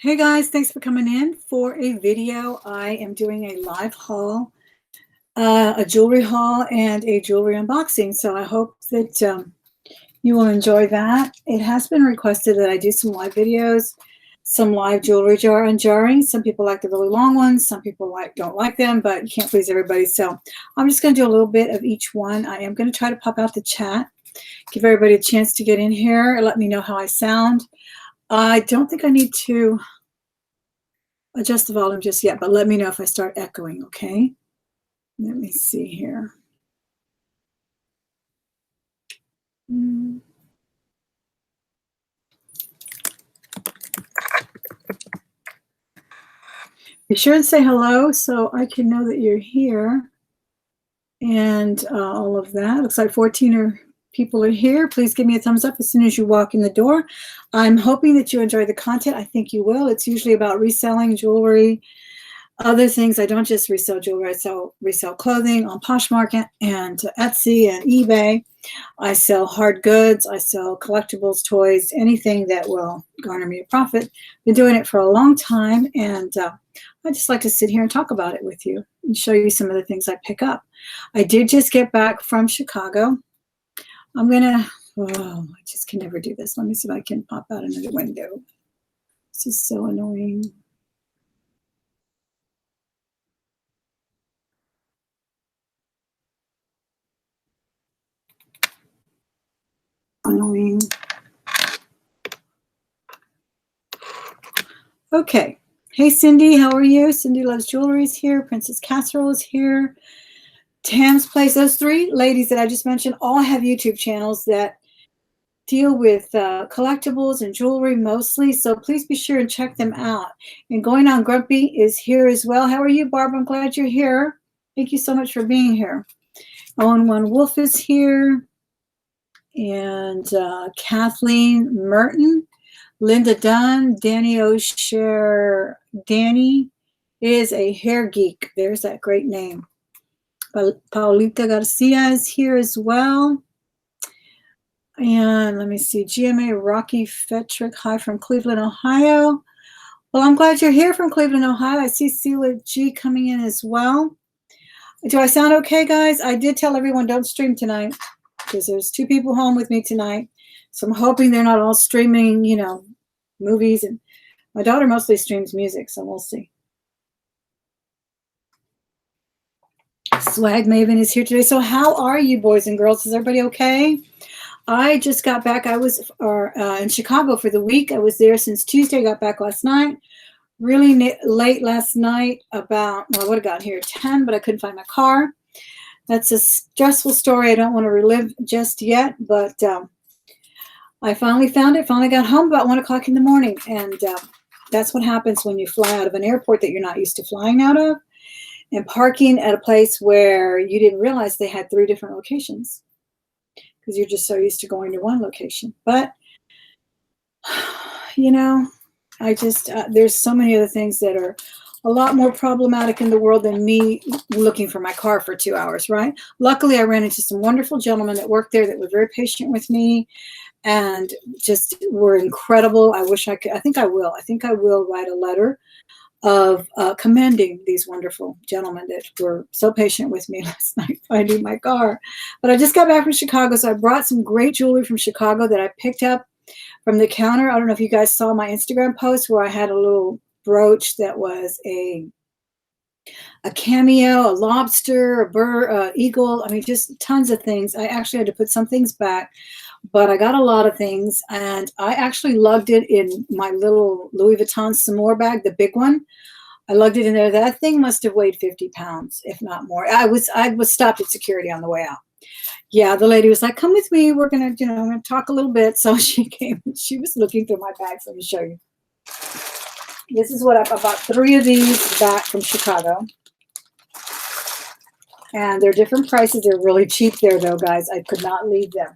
Hey guys, thanks for coming in for a video. I am doing a live haul, a jewelry haul and a jewelry unboxing. So I hope that you will enjoy that. It has been requested that I do some live videos, some live jewelry jar unjarring. Some people like the really long ones. Some people don't like them, but you can't please everybody. So I'm just going to do a little bit of each one. I am going to try to pop out the chat, give everybody a chance to get in here and let me know how I sound. I don't think I need to adjust the volume just yet, but let me know if I start echoing, okay? Let me see here. Be sure and say hello so I can know that you're here and all of that. Looks like 14 people are here. Please give me a thumbs up as soon as you walk in the door. I'm hoping that you enjoy the content. I think you will. It's usually about reselling jewelry, other things. I don't just resell jewelry. I resell clothing on Poshmark and Etsy and eBay. I sell hard goods. I sell collectibles, toys, anything that will garner me a profit. Been doing it for a long time, and I just like to sit here and talk about it with you and show you some of the things I pick up. I did just get back from Chicago. I just can never do this. Let me see if I can pop out another window. This is so annoying. Annoying. Okay. Hey, Cindy, how are you? Cindy Loves Jewelry is here. Princess Casserole is here. Tam's Place. Those three ladies that I just mentioned all have YouTube channels that deal with collectibles and jewelry mostly. So please be sure and check them out. And Going On Grumpy is here as well. How are you, Barb? I'm glad you're here. Thank you so much for being here. Owen One Wolf is here. And Kathleen Merton. Linda Dunn, Danny O'Share. Danny is a hair geek. There's that great name. Paulita Garcia is here as well. And let me see, GMA Rocky Fetrick, hi from Cleveland, Ohio. Well, I'm glad you're here from Cleveland, Ohio. I see Celia G coming in as well. Do I sound okay, guys? I did tell everyone don't stream tonight because there's 2 people home with me tonight. So I'm hoping they're not all streaming, movies. And my daughter mostly streams music, so we'll see. Swag Maven is here today. So how are you, boys and girls? Is everybody okay? I just got back. I was in Chicago for the week. I was there since Tuesday. Got back last night. Really late last night, about, well, I would have gotten here at 10, but I couldn't find my car. That's a stressful story I don't want to relive just yet, but I finally found it. Finally got home about 1 o'clock in the morning, and that's what happens when you fly out of an airport that you're not used to flying out of, and parking at a place where you didn't realize they had 3 different locations because you're just so used to going to one location. But, there's so many other things that are a lot more problematic in the world than me looking for my car for 2 hours, right? Luckily, I ran into some wonderful gentlemen that worked there that were very patient with me and just were incredible. I wish I could. I think I will write a letter of commending these wonderful gentlemen that were so patient with me last night finding my car. But I just got back from Chicago, so I brought some great jewelry from Chicago that I picked up from the counter. I don't know if you guys saw my Instagram post where I had a little brooch that was a cameo, a lobster, a bird, eagle. I mean, just tons of things. I actually had to put some things back, but I got a lot of things, and I actually lugged it in my little Louis Vuitton Samore bag, the big one. I lugged it in there. That thing must have weighed 50 pounds, if not more. I was stopped at security on the way out. Yeah, the lady was like, come with me. We're going to, I'm going to talk a little bit. So she came, she was looking through my bags. Let me show you. This is what I bought 3 of these back from Chicago. And they're different prices. They're really cheap there, though, guys. I could not leave them.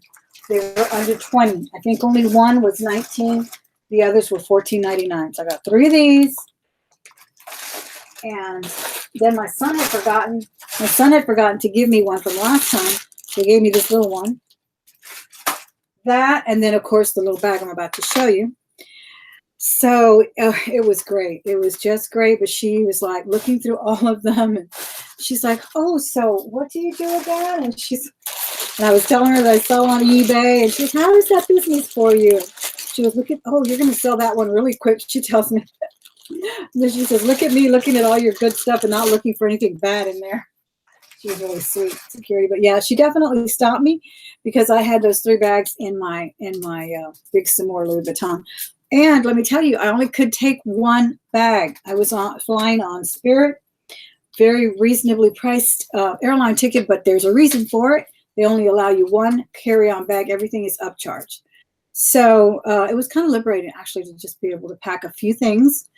They were under 20. I think only one was 19. The others were $14.99. So I got 3 of these. And then my son had forgotten to give me one from last time. They gave me this little one. That, and then, of course, the little bag I'm about to show you. So it was great. It was just great. But she was like looking through all of them, and she's like, "Oh, so what do you do again?" And I was telling her that I sell on eBay, and she's, "How is that business for you?" She was looking. "Oh, you're going to sell that one really quick." She tells me. And then she says, "Look at me looking at all your good stuff and not looking for anything bad in there." She was really sweet, security. But yeah, she definitely stopped me because I had those 3 bags in my big Samore Louis Vuitton. And let me tell you, I only could take 1 bag. I was flying on Spirit, very reasonably priced airline ticket, but there's a reason for it. They only allow you 1 carry-on bag. Everything is upcharged. So it was kind of liberating, actually, to just be able to pack a few things,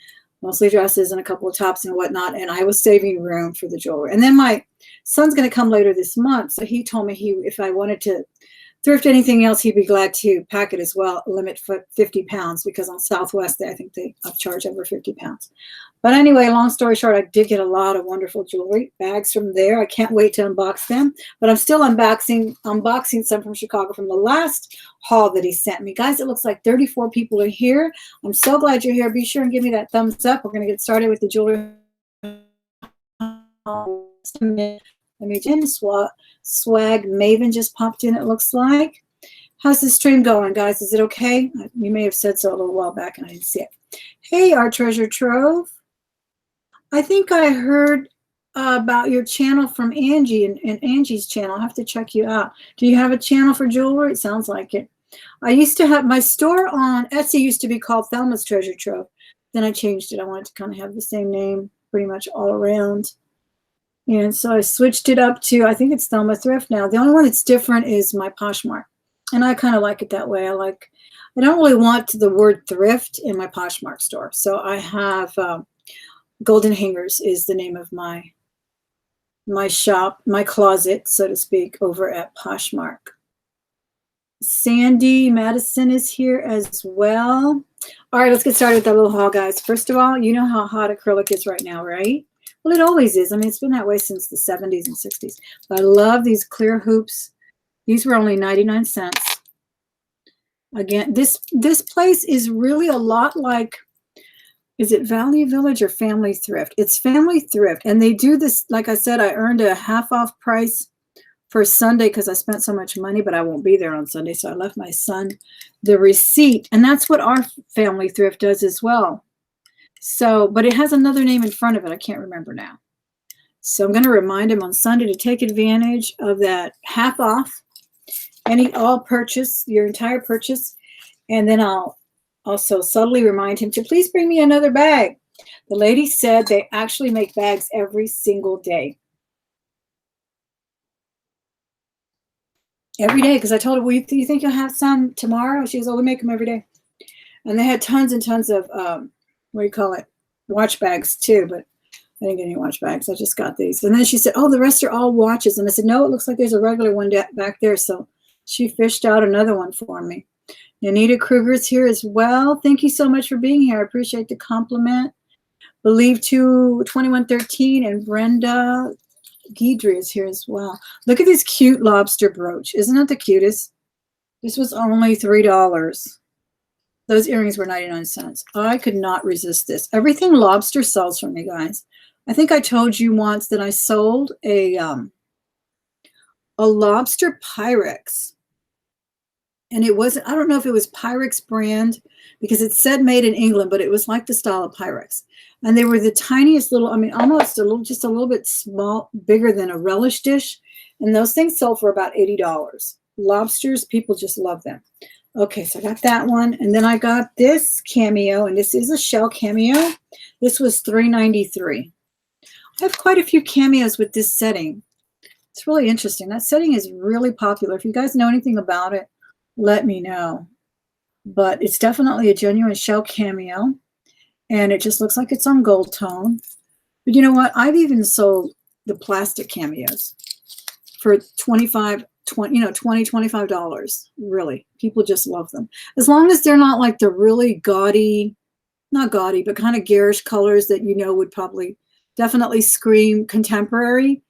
mostly dresses and a couple of tops and whatnot. And I was saving room for the jewelry. And then my son's going to come later this month. So he told me if I wanted to thrift anything else, he'd be glad to pack it as well, limit 50 pounds, because on Southwest, I think they upcharge over 50 pounds. But anyway, long story short, I did get a lot of wonderful jewelry bags from there. I can't wait to unbox them. But I'm still unboxing some from Chicago from the last haul that he sent me. Guys, it looks like 34 people are here. I'm so glad you're here. Be sure and give me that thumbs up. We're going to get started with the jewelry. Let me just swag Maven just popped in, it looks like. How's the stream going, guys? Is it okay? You may have said so a little while back and I didn't see it. Hey, our treasure trove. I think I heard about your channel from Angie and Angie's channel. I'll have to check you out. Do you have a channel for jewelry? It sounds like it. I used to have my store on Etsy used to be called Thelma's Treasure Trove. Then I changed it. I wanted to kind of have the same name pretty much all around. And so I switched it up to, I think it's Thelma Thrift now. The only one that's different is my Poshmark. And I kind of like it that way. I don't really want the word thrift in my Poshmark store. So I have Golden Hangers is the name of my shop, my closet, so to speak, over at Poshmark. Sandy Madison is here as well. All right, let's get started with that little haul, guys. First of all, you know how hot acrylic is right now, right? Well, it always is. I mean, it's been that way since the 70s and 60s. But I love these clear hoops. These were only 99 cents. Again, this place is really a lot like, is it Value Village or Family Thrift? It's Family Thrift. And they do this, like I said, I earned a half-off price for Sunday because I spent so much money, but I won't be there on Sunday. So I left my son the receipt. And that's what our Family Thrift does as well. So, but it has another name in front of it. I can't remember now. So I'm going to remind him on Sunday to take advantage of that half off all purchase, your entire purchase. And then I'll also subtly remind him to please bring me another bag. The lady said they actually make bags every single day. Every day, because I told her, well, you think you'll have some tomorrow? She goes, oh, we make them every day. And they had tons and tons of what do you call it? Watch bags too, but I didn't get any watch bags. I just got these. And then she said, oh, the rest are all watches. And I said, no, it looks like there's a regular one back there. So she fished out another one for me. Anita Kruger's here as well. Thank you so much for being here. I appreciate the compliment. Believe 2113 and Brenda Guidry is here as well. Look at this cute lobster brooch. Isn't that the cutest? This was only $3. Those earrings were 99 cents. I could not resist this. Everything lobster sells for me, guys. I think I told you once that I sold a lobster Pyrex. And it wasn't, I don't know if it was Pyrex brand because it said made in England, but it was like the style of Pyrex. And they were the tiniest little, I mean, almost just a little bit small, bigger than a relish dish. And those things sold for about $80. Lobsters, people just love them. Okay, so I got that one. And then I got this cameo, and this is a shell cameo. This was $3.93. I have quite a few cameos with this setting. It's really interesting. That setting is really popular. If you guys know anything about it, let me know. But it's definitely a genuine shell cameo. And it just looks like it's on gold tone. But you know what? I've even sold the plastic cameos for $25. Really, people just love them. As long as they're not like the really gaudy, not gaudy, but kind of garish colors that would probably definitely scream contemporary,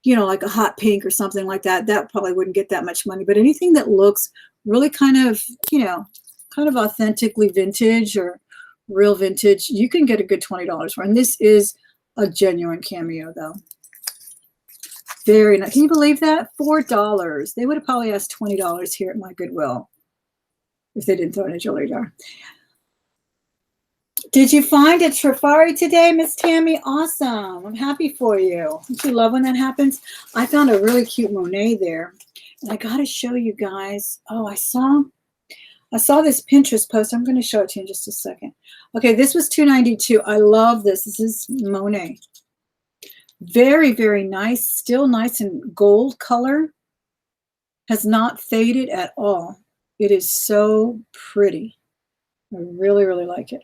like a hot pink or something like that. That probably wouldn't get that much money. But anything that looks really kind of authentically vintage or real vintage. You can get a good $20 for it. And this is a genuine cameo, though. Very nice. Can you believe that? $4. They would have probably asked $20 here at my Goodwill if they didn't throw it in a jewelry jar. Did you find a Trifari today, Miss Tammy? Awesome. I'm happy for you. Don't you love when that happens? I found a really cute Monet there. And I got to show you guys. Oh, I saw this Pinterest post. I'm going to show it to you in just a second. Okay, this was $2.92. I love this. This is Monet. Very, very nice. Still nice in gold color. Has not faded at all. It is so pretty. I really, really like it.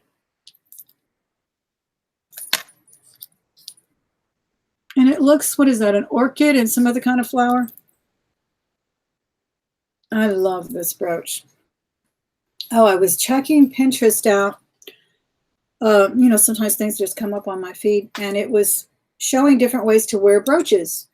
And it looks, what is that, an orchid and some other kind of flower? I love this brooch. Oh, I was checking Pinterest out. You know, sometimes things just come up on my feed, and it was showing different ways to wear brooches,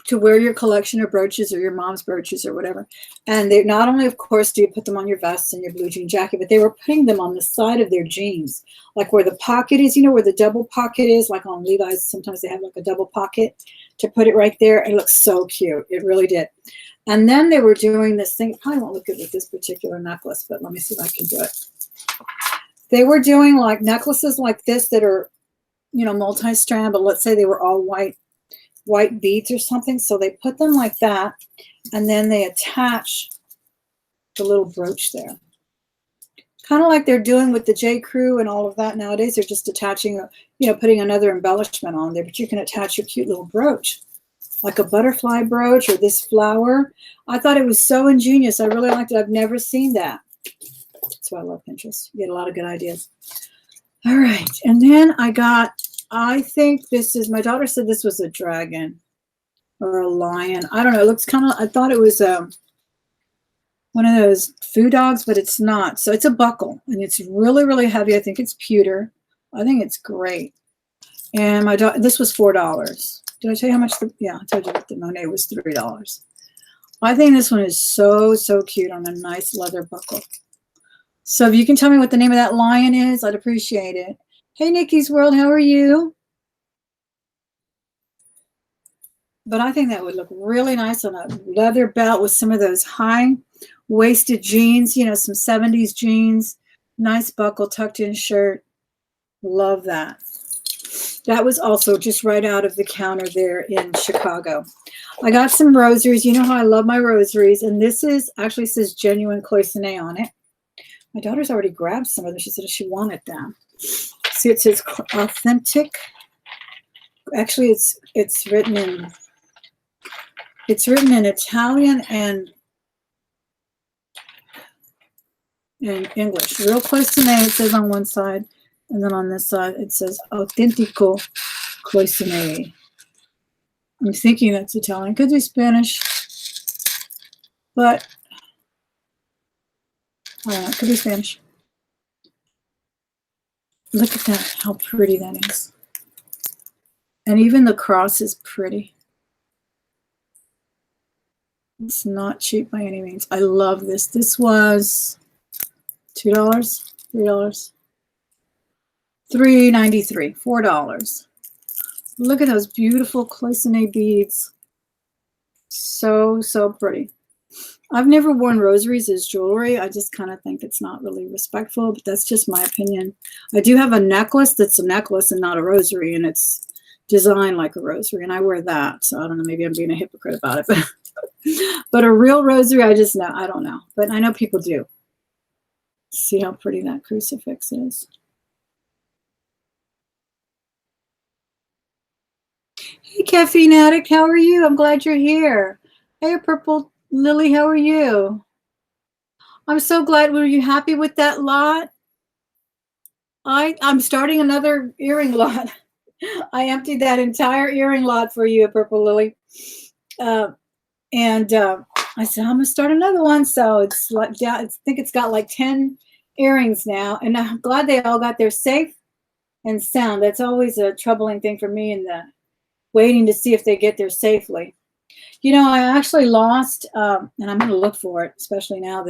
to wear your collection of brooches or your mom's brooches or whatever. And they not only, of course, do you put them on your vest and your blue jean jacket, but they were putting them on the side of their jeans, like where the pocket is, you know, where the double pocket is, like on Levi's. Sometimes they have like a double pocket to put it right there. It looks so cute. It really did. And then they were doing this thing. Probably won't look good with this particular necklace, but let me see if I can do it. They were doing like necklaces like this that are, you know, multi-strand, but let's say they were all white beads or something. So they put them like that, and then they attach the little brooch there. Kind of like they're doing with the J. Crew and all of that nowadays. They're just attaching, you know, putting another embellishment on there, but you can attach your cute little brooch, like a butterfly brooch or this flower. I thought it was so ingenious. I really liked it. I've never seen that. That's why I love Pinterest. You get a lot of good ideas. All right. And then I think this is, my daughter said this was a dragon or a lion. I don't know. It looks kind of, I thought it was one of those food dogs, but it's not. So it's a buckle, and it's really, really heavy. I think it's pewter. I think it's great. And my daughter, this was $4. Did I tell you how much? Yeah, I told you that the Monet was $3. I think this one is so, so cute on a nice leather buckle. So if you can tell me what the name of that lion is, I'd appreciate it. Hey, Nikki's World, how are you? But I think that would look really nice on a leather belt with some of those high-waisted jeans, you know, some 70s jeans, nice buckle, tucked-in shirt. Love that. That was also just right out of the counter there in Chicago. I got some rosaries. You know how I love my rosaries. And this is, actually says genuine cloisonné on it. My daughter's already grabbed some of them. She said she wanted them. See, it says authentic. Actually, it's written in Italian and in English. Real cloisonné, it says on one side, and then on this side it says autentico cloisonné. I'm thinking that's Italian. Could be Spanish, but it could be Spanish. Look at that, how pretty that is. And even the cross is pretty. It's not cheap by any means. I love this. This was $2, $3, $3.93, $4. Look at those beautiful cloisonné beads. So, so pretty. I've never worn rosaries as jewelry. I just kind of think it's not really respectful, but that's just my opinion. I do have a necklace that's a necklace and not a rosary, and it's designed like a rosary, and I wear that. So I don't know, maybe I'm being a hypocrite about it, but a real rosary, I don't know. But I know people do. See how pretty that crucifix is. Hey, Caffeine Addict, how are you? I'm glad you're here. Hey, Purple Lily, how are you? I'm so glad. Were you happy with that lot? I'm starting another earring lot. I emptied that entire earring lot for you, Purple Lily. And I said, I'm going to start another one. So it's like, yeah, I think it's got like 10 earrings now. And I'm glad they all got there safe and sound. That's always a troubling thing for me, in the waiting to see if they get there safely. You know, I actually lost, and I'm going to look for it, especially now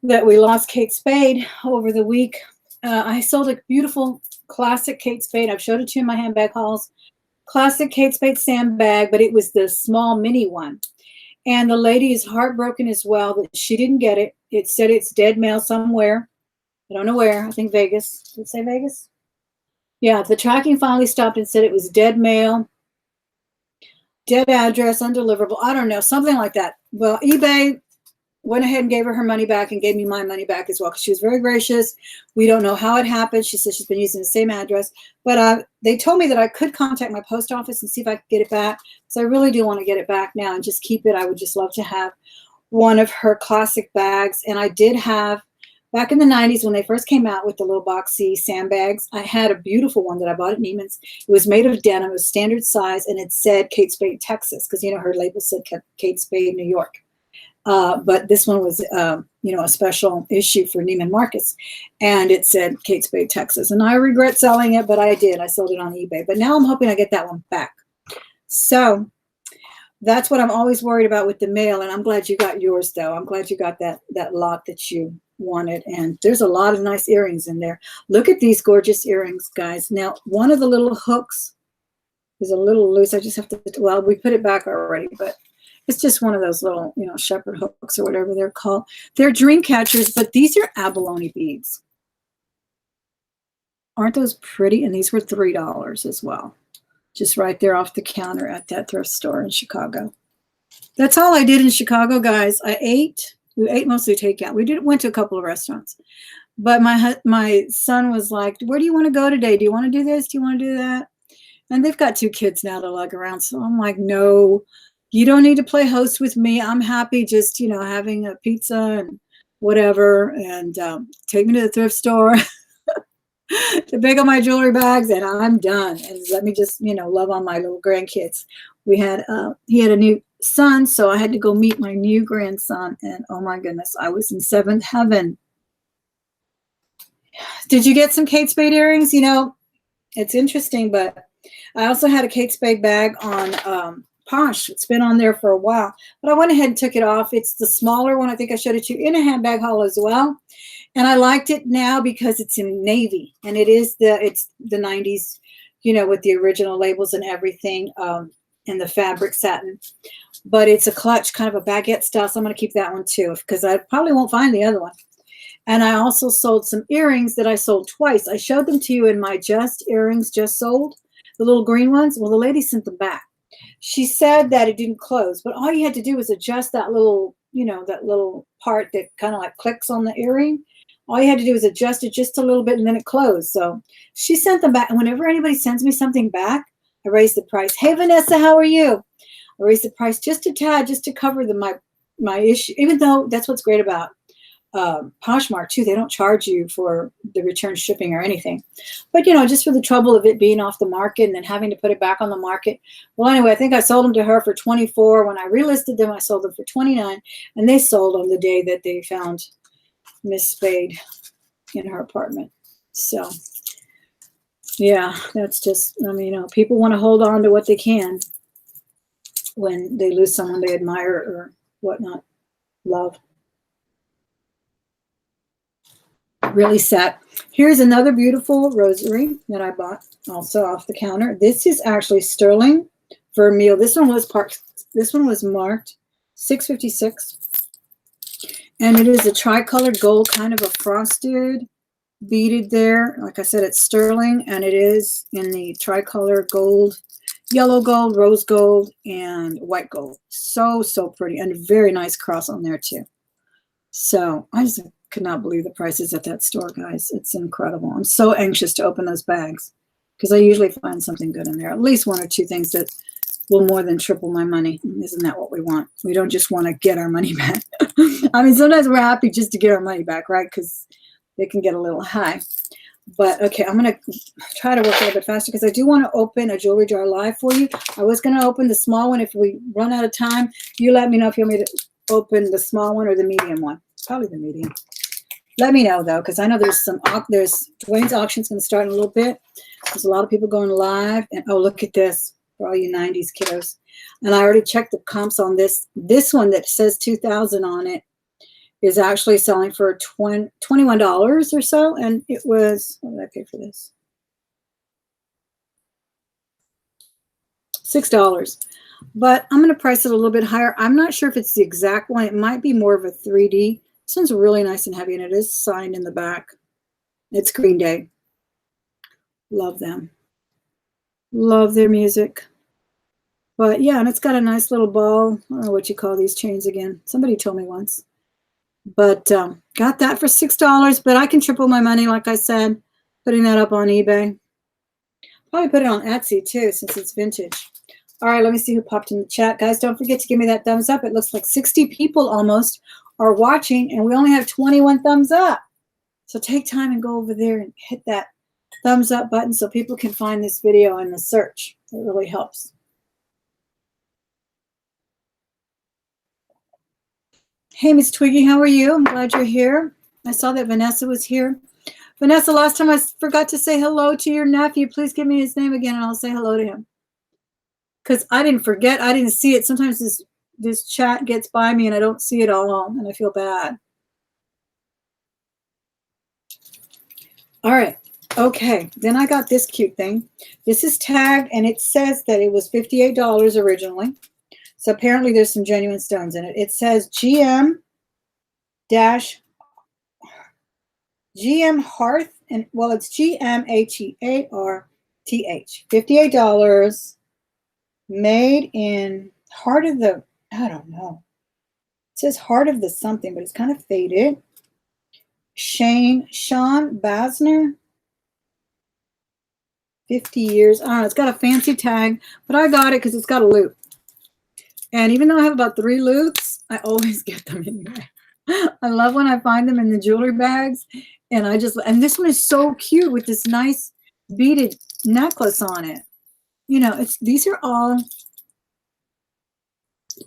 that we lost Kate Spade over the week. I sold a beautiful classic Kate Spade. I've showed it to you in my handbag hauls. Classic Kate Spade sandbag, but it was the small mini one. And the lady is heartbroken as well that she didn't get it. It said it's dead mail somewhere. I don't know where. I think Vegas. Did it say Vegas? Yeah, the tracking finally stopped and said it was dead mail, dead address, undeliverable. I don't know, something like that. Well, eBay went ahead and gave her money back and gave me my money back as well because she was very gracious. We don't know how it happened. She said she's been using the same address. But they told me that I could contact my post office and see if I could get it back. So I really do want to get it back now and just keep it. I would just love to have one of her classic bags. And I did have, back in the 90s when they first came out with the little boxy sandbags, I had a beautiful one that I bought at Neiman's. It was made of denim. It was standard size, and it said Kate Spade, Texas, because, you know, her label said Kate Spade, New York. But this one was, you know, a special issue for Neiman Marcus, and it said Kate Spade, Texas. And I regret selling it, but I did. I sold it on eBay. But now I'm hoping I get that one back. So that's what I'm always worried about with the mail, and I'm glad you got yours, though. I'm glad you got that lot that you wanted, and there's a lot of nice earrings in there. Look at these gorgeous earrings, guys. Now, one of the little hooks is a little loose. I just have to, well, we put it back already, but it's just one of those little, you know, shepherd hooks or whatever they're called. They're dream catchers, but these are abalone beads. Aren't those pretty? And these were $3 as well. Just right there off the counter at that thrift store in Chicago. That's all I did in Chicago, guys. I ate. We ate mostly takeout. We went to a couple of restaurants. But my son was like, where do you want to go today? Do you want to do this? Do you want to do that? And they've got 2 kids now to lug around. So I'm like, no. You don't need to play host with me. I'm happy just, you know, having a pizza and whatever, and take me to the thrift store to pick up my jewelry bags, and I'm done. And let me just, you know, love on my little grandkids. He had a new son, so I had to go meet my new grandson, and oh my goodness, I was in 7th heaven. Did you get some Kate Spade earrings? You know, it's interesting, but I also had a Kate Spade bag on Posh. It's been on there for a while, but I went ahead and took it off. It's the smaller one. I think I showed it to you in a handbag haul as well. And I liked it now because it's in navy, and it's the 90s, you know, with the original labels and everything, and the fabric satin. But it's a clutch, kind of a baguette style, so I'm going to keep that one too because I probably won't find the other one. And I also sold some earrings that I sold twice. I showed them to you in my Just Earrings Just Sold, the little green ones. Well, the lady sent them back. She said that it didn't close, but all you had to do was adjust that little, you know, that little part that kind of like clicks on the earring. All you had to do was adjust it just a little bit, and then it closed. So she sent them back. And whenever anybody sends me something back, I raise the price. Hey, Vanessa, how are you? I raise the price just a tad, just to cover my issue, even though that's what's great about Poshmark too. They don't charge you for the return shipping or anything, but you know, just for the trouble of it being off the market and then having to put it back on the market. Well, anyway, I think I sold them to her for $24. When I relisted them, I sold them for $29, and they sold on the day that they found Miss Spade in her apartment. So yeah, that's just, I mean, you know, people want to hold on to what they can when they lose someone they admire or whatnot, love. Really sad. Here's another beautiful rosary that I bought also off the counter. This is actually sterling vermeil. This one was marked $6.56, and it is a tricolored gold, kind of a frosted, beaded there. Like I said, it's sterling, and it is in the tricolor gold, yellow gold, rose gold, and white gold. So pretty, and a very nice cross on there too. So I just could not believe the prices at that store, guys. It's incredible. I'm so anxious to open those bags because I usually find something good in there, at least 1 or 2 things that will more than triple my money. Isn't that what we want? We don't just want to get our money back. I mean, sometimes we're happy just to get our money back, right? Because they can get a little high. But okay, I'm going to try to work a little bit faster because I do want to open a jewelry jar live for you. I was going to open the small one. If we run out of time, you let me know if you want me to open the small one or the medium one. Probably the medium. Let me know, though, because I know there's Dwayne's auction's going to start in a little bit. There's a lot of people going live. And oh, look at this for all you 90s kiddos. And I already checked the comps on this. This one that says 2000 on it is actually selling for $21 or so. And it was, what did I pay for this? $6. But I'm going to price it a little bit higher. I'm not sure if it's the exact one. It might be more of a 3D. This one's really nice and heavy, and it is signed in the back. It's Green Day. Love them. Love their music. But yeah, and it's got a nice little ball. I don't know what you call these chains again. Somebody told me once. But got that for $6. But I can triple my money, like I said, putting that up on eBay. Probably put it on Etsy too, since it's vintage. All right, let me see who popped in the chat. Guys, don't forget to give me that thumbs up. It looks like 60 people almost are watching, and we only have 21 thumbs up. So take time and go over there and hit that thumbs up button so people can find this video in the search. It really helps. Hey, Miss Twiggy, how are you? I'm glad you're here. I saw that Vanessa was here. Vanessa, last time I forgot to say hello to your nephew. Please give me his name again, and I'll say hello to him. Because I didn't forget. I didn't see it. Sometimes this chat gets by me, and I don't see it all, and I feel bad. All right. Okay. Then I got this cute thing. This is tagged, and it says that it was $58 originally. So apparently there's some genuine stones in it. It says GM Hearth, and well, it's GMHEARTH. $58. Made in heart of the, I don't know. It says heart of the something, but it's kind of faded. Sean Basner. 50 years. I don't know. It's got a fancy tag, but I got it because it's got a loop. And even though I have about 3 loops, I always get them anyway. I love when I find them in the jewelry bags. And this one is so cute with this nice beaded necklace on it. You know, these are all,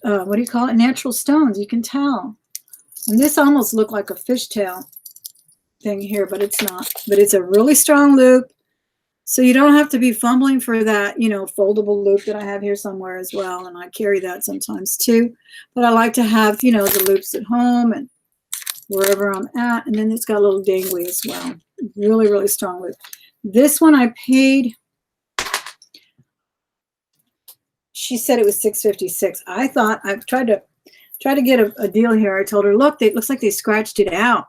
what do you call it? Natural stones. You can tell. And this almost looked like a fishtail thing here, but it's not. But it's a really strong loop. So you don't have to be fumbling for that, you know, foldable loop that I have here somewhere as well. And I carry that sometimes too. But I like to have, you know, the loops at home and wherever I'm at. And then it's got a little dangly as well. Really, really strong loop. This one I paid, she said it was $6.56. I thought, I tried to get a deal here. I told her, look, it looks like they scratched it out.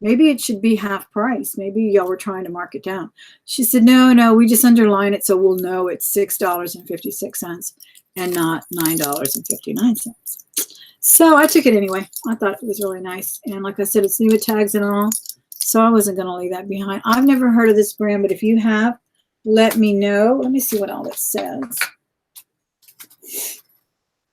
Maybe it should be half price. Maybe y'all were trying to mark it down. She said, no, we just underline it so we'll know it's $6.56 and not $9.59. So I took it anyway. I thought it was really nice. And like I said, it's new with tags and all. So I wasn't going to leave that behind. I've never heard of this brand, but if you have, let me know. Let me see what all it says.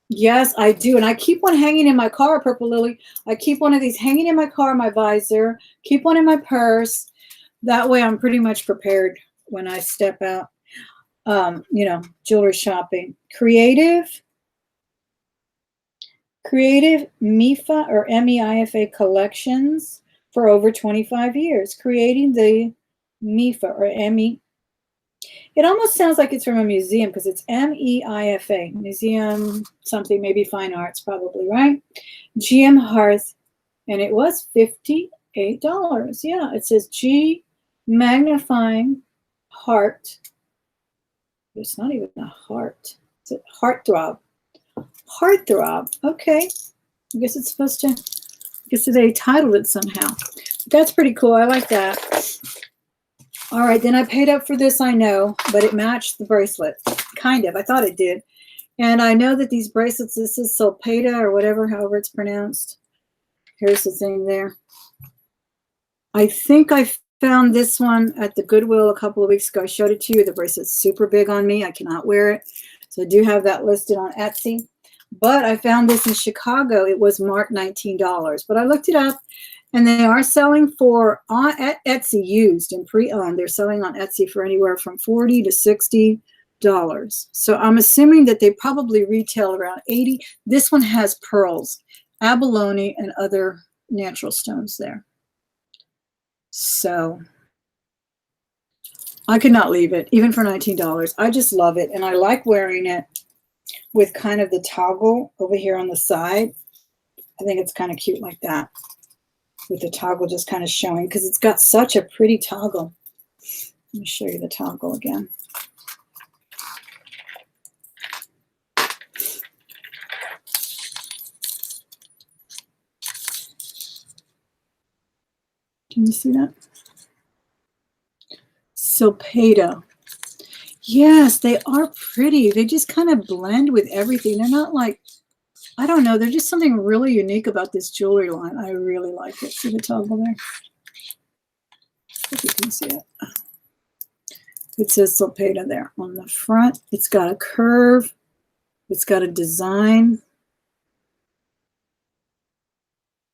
Yes, I do. And I keep one hanging in my car, Purple Lily. I keep one of these hanging in my car, my visor. Keep one in my purse. That way I'm pretty much prepared when I step out, you know, jewelry shopping. Creative MIFA or MEIFA collections for over 25 years. Creating the MIFA or ME. It almost sounds like it's from a museum because it's MEIFA, museum something, maybe fine arts, probably, right? GM Hearth, and it was $58. Yeah, it says G magnifying heart. It's not even a heart. It's a heartthrob. Heartthrob. Okay. I guess it's supposed to, I guess they titled it somehow. That's pretty cool. I like that. All right, then I paid up for this, I know, but it matched the bracelet. Kind of. I thought it did. And I know that these bracelets, this is Sulpeda or whatever, however it's pronounced. Here's the thing there. I think I found this one at the Goodwill a couple of weeks ago. I showed it to you. The bracelet's super big on me. I cannot wear it. So I do have that listed on Etsy. But I found this in Chicago. It was marked $19. But I looked it up. And they are selling for at Etsy used and pre-owned. They're selling on Etsy for anywhere from $40 to $60. So I'm assuming that they probably retail around $80. This one has pearls, abalone, and other natural stones there. So I could not leave it, even for $19. I just love it. And I like wearing it with kind of the toggle over here on the side. I think it's kind of cute like that. with the toggle just kind of showing because it's got such a pretty toggle. Let me show you the toggle again. Can you see that? Silpeda. Yes, they are pretty. They just kind of blend with everything. They're not like, I don't know, they're just something really unique about this jewelry line. I really like it. See the toggle there? If you can see it. It says Silpeda there on the front. It's got a curve. It's got a design.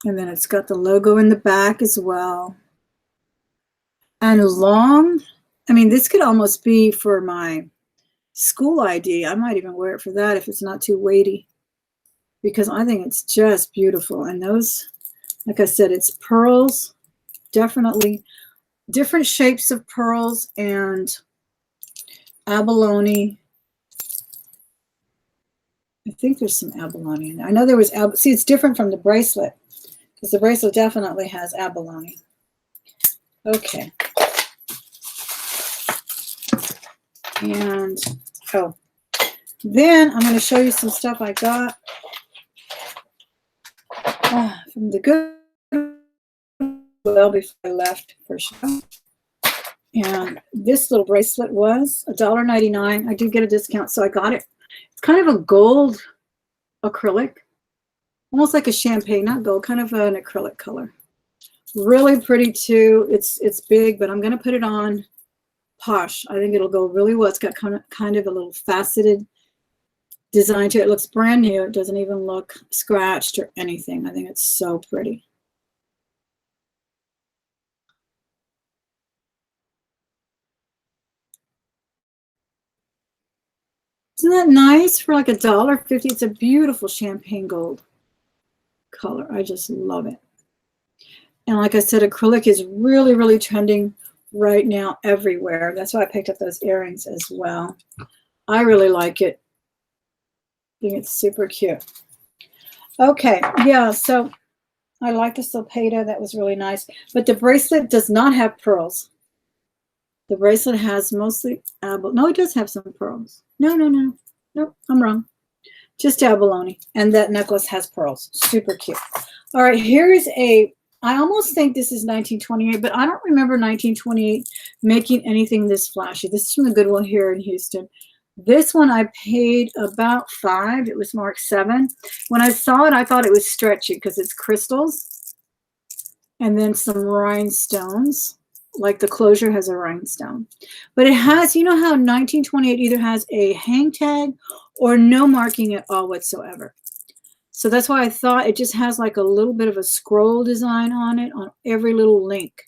And then it's got the logo in the back as well. And long, I mean, this could almost be for my school ID. I might even wear it for that if it's not too weighty, because I think it's just beautiful. And those, like I said, it's pearls, definitely different shapes of pearls and abalone. I think there's some abalone in there. I know there was, see, it's different from the bracelet because the bracelet definitely has abalone. Okay. And, oh, then I'm going to show you some stuff I got from the Goodwill before I left for show. And this little bracelet was $1.99. I did get a discount, so I got it. It's kind of a gold acrylic, almost like a champagne, not gold, kind of an acrylic color. Really pretty too. It's big, but I'm going to put it on posh. I think it'll go really well. It's got kind of a little faceted design to it. It looks brand new. It doesn't even look scratched or anything. I think it's so pretty. Isn't that nice for like $1.50? It's a beautiful champagne gold color. I just love it. And like I said, acrylic is really, really trending right now everywhere. That's why I picked up those earrings as well. I really like it. I think it's super cute. Okay, yeah, so I like the Silpeda. That was really nice. But the bracelet does not have pearls. The bracelet has mostly no, it does have some pearls. No, I'm wrong. Just abalone. And that necklace has pearls. Super cute. All right, here is I almost think this is 1928, but I don't remember 1928 making anything this flashy. This is from the Goodwill here in Houston. This one I paid about $5. It was marked $7. When I saw it, I thought it was stretchy because it's crystals and then some rhinestones. Like the closure has a rhinestone. But it has, you know how 1928 either has a hang tag or no marking at all whatsoever. So that's why I thought it just has like a little bit of a scroll design on it on every little link.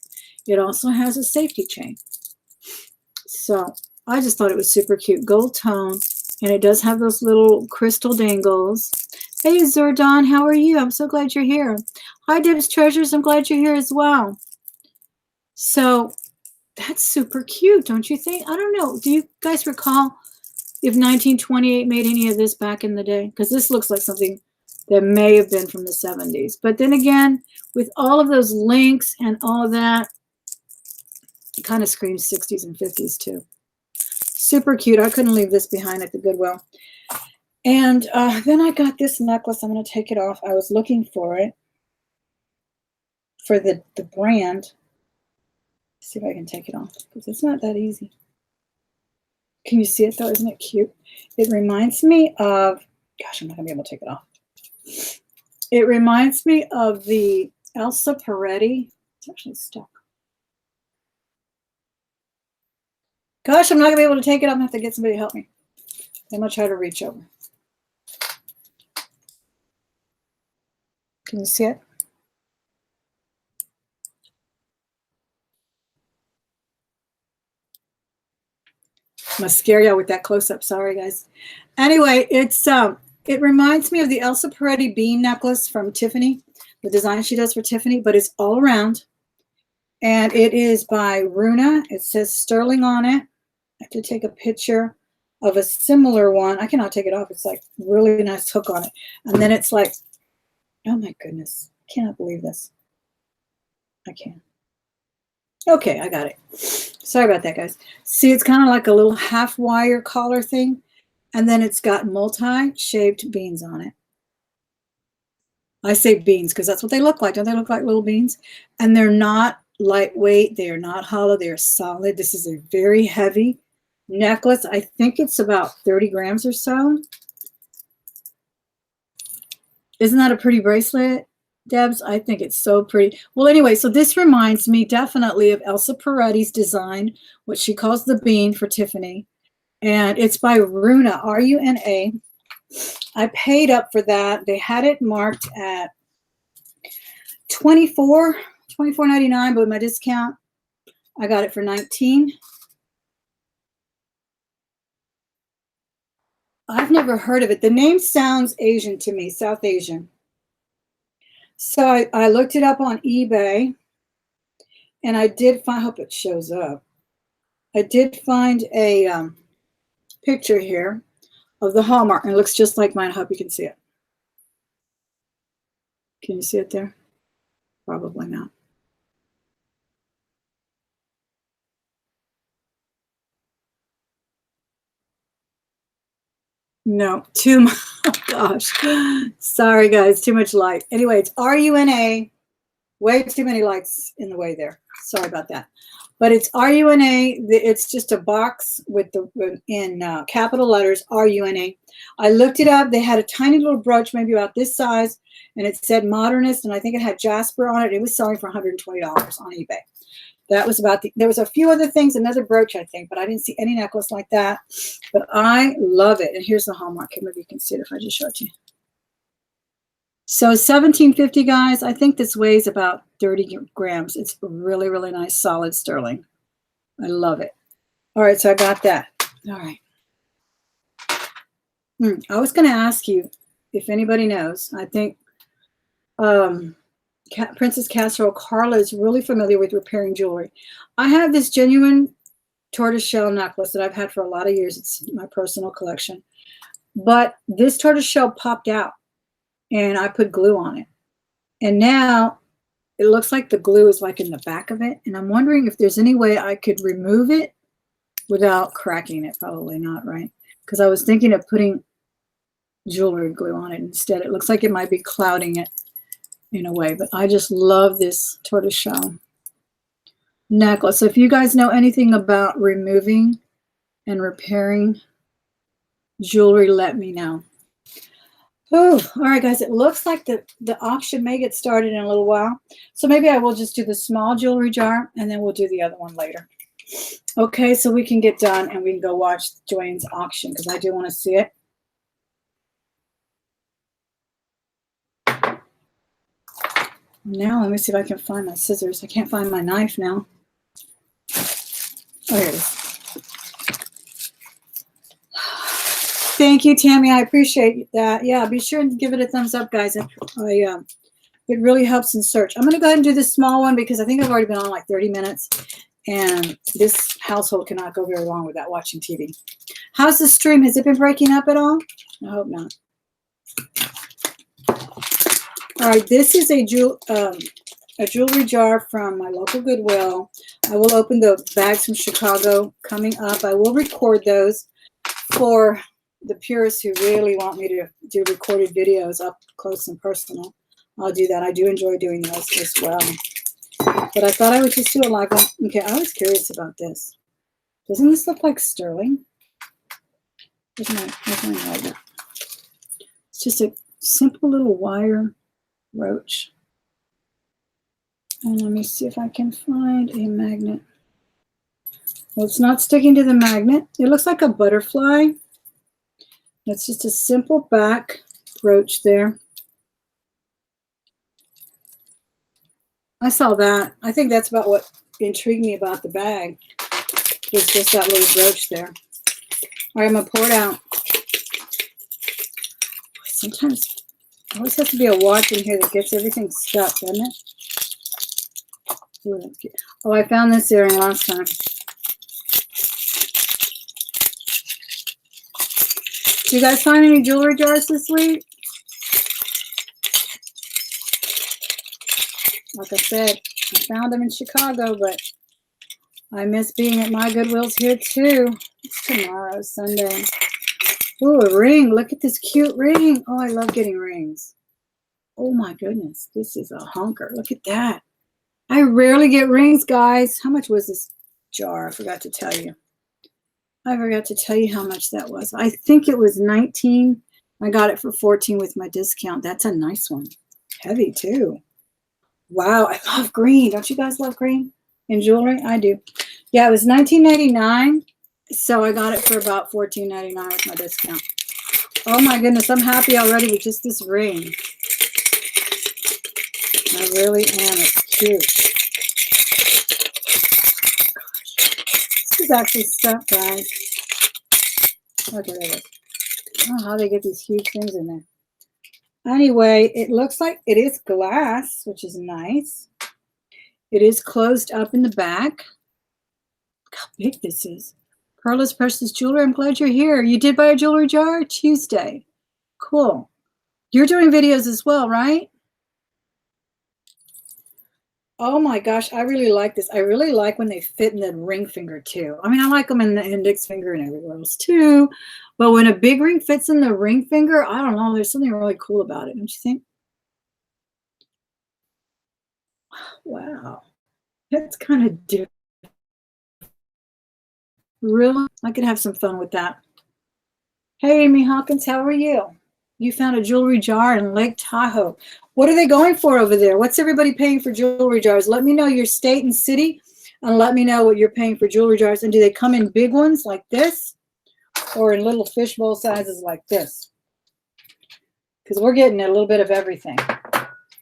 It also has a safety chain. So I just thought it was super cute. Gold tone. And it does have those little crystal dangles. Hey, Zordon, how are you? I'm so glad you're here. Hi, Deb's Treasures. I'm glad you're here as well. So that's super cute, don't you think? I don't know. Do you guys recall if 1928 made any of this back in the day? Because this looks like something that may have been from the 70s. But then again, with all of those links and all of that, it kind of screams 60s and 50s too. Super cute. I couldn't leave this behind at the Goodwill. And then I got this necklace. I'm going to take it off. I was looking for it for the brand. Let's see if I can take it off because it's not that easy. Can you see it though? Isn't it cute? It reminds me of, gosh, I'm not going to be able to take it off. It reminds me of the Elsa Peretti. It's actually stuck. Gosh, I'm not going to be able to take it. I'm going to have to get somebody to help me. I'm going to try to reach over. Can you see it? I'm going to scare you with that close-up. Sorry, guys. Anyway, it reminds me of the Elsa Peretti bean necklace from Tiffany, the design she does for Tiffany, but it's all around. And it is by Runa. It says sterling on it. I have to take a picture of a similar one. I cannot take it off. It's like really nice hook on it. And then it's like, oh my goodness, I cannot believe this. I can. Okay, I got it. Sorry about that, guys. See, it's kind of like a little half wire collar thing, and then it's got multi-shaped beans on it. I say beans because that's what they look like. Don't they look like little beans? And they're not lightweight. They are not hollow. They are solid. This is a very heavy necklace. I think it's about 30 grams or so. Isn't that a pretty bracelet, Debs? I think it's so pretty. Well, anyway, so this reminds me definitely of Elsa Peretti's design, what she calls the bean for Tiffany. And it's by Runa, R-U-N-A. I paid up for that. They had it marked at $24.99, but with my discount, I got it for $19. I've never heard of it. The name sounds Asian to me, South Asian. So I looked it up on eBay, and I did find, I hope it shows up. I did find a picture here of the hallmark, and it looks just like mine. I hope you can see it. Can you see it there? Probably not. No, too much. Oh, gosh. Sorry, guys. Too much light. Anyway, it's R-U-N-A. Way too many lights in the way there. Sorry about that. But it's R-U-N-A. It's just a box with the in capital letters, R-U-N-A. I looked it up. They had a tiny little brooch, maybe about this size, and it said modernist, and I think it had jasper on it. It was selling for $120 on eBay. That was about there was a few other things, another brooch, I think, but I didn't see any necklace like that. But I love it. And here's the hallmark. Maybe you can see it if I just show it to you. So $17.50, guys. I think this weighs about 30 grams. It's really, really nice, solid sterling. I love it. All right, so I got that. All right. I was going to ask you if anybody knows. I think Princess Casserole Carla is really familiar with repairing jewelry. I have this genuine tortoiseshell necklace that I've had for a lot of years. It's my personal collection. But this tortoiseshell popped out, and I put glue on it. And now it looks like the glue is like in the back of it. And I'm wondering if there's any way I could remove it without cracking it. Probably not, right? Because I was thinking of putting jewelry glue on it instead. It looks like it might be clouding it in a way, but I just love this tortoiseshell necklace. So if you guys know anything about removing and repairing jewelry, let me know. Oh, all right, guys, it looks like the auction may get started in a little while. So maybe I will just do the small jewelry jar, and then we'll do the other one later. Okay, so we can get done, and we can go watch Joanne's auction, because I do want to see it. Now, let me see if I can find my scissors. I can't find my knife now. Oh, here it is. Thank you, Tammy. I appreciate that. Yeah, be sure and give it a thumbs up, guys. It really helps in search. I'm going to go ahead and do this small one because I think I've already been on like 30 minutes, and this household cannot go very long without watching TV. How's the stream? Has it been breaking up at all? I hope not. All right, this is a jewelry jar from my local Goodwill. I will open the bags from Chicago coming up. I will record those for the purists who really want me to do recorded videos up close and personal. I'll do that. I do enjoy doing those as well. But I thought I would just do a live one. Okay, I was curious about this. Doesn't this look like sterling? Where's my magnet? It's just a simple little wire roach. And let me see if I can find a magnet. Well, it's not sticking to the magnet. It looks like a butterfly. It's just a simple back brooch there. I saw that. I think that's about what intrigued me about the bag. It's just that little brooch there. All right, I'm going to pour it out. Sometimes it always has to be a watch in here that gets everything stuck, doesn't it? Oh, I found this earring last time. Did you guys find any jewelry jars this week? Like I said, I found them in Chicago, but I miss being at my Goodwills here too. It's tomorrow, Sunday. Ooh, a ring. Look at this cute ring. Oh, I love getting rings. Oh my goodness, this is a honker. Look at that. I rarely get rings, guys. How much was this jar? I forgot to tell you. I forgot to tell you how much that was. I think it was 19. I got it for 14 with my discount. That's a nice one. Heavy too. Wow, I love green. Don't you guys love green in jewelry? I do. Yeah, it was $19.99. So I got it for about $14.99 with my discount. Oh my goodness, I'm happy already with just this ring. I really am. It's cute. This is actually stuff, guys. Okay, there it is. I don't know how they get these huge things in there. Anyway, it looks like it is glass, which is nice. It is closed up in the back. Look how big this is. Pearl's Precious Jewelry, I'm glad you're here. You did buy a jewelry jar? Tuesday. Cool. You're doing videos as well, right? Oh my gosh, I really like this. I really like when they fit in the ring finger too. I mean, I like them in the index finger and everywhere else too. But when a big ring fits in the ring finger, I don't know, there's something really cool about it, don't you think? Wow. That's kind of different. Really? I could have some fun with that. Hey, Amy Hawkins, how are you? You found a jewelry jar in Lake Tahoe. What are they going for over there? What's everybody paying for jewelry jars? Let me know your state and city, and let me know what you're paying for jewelry jars. And do they come in big ones like this, or in little fishbowl sizes like this? Because we're getting a little bit of everything.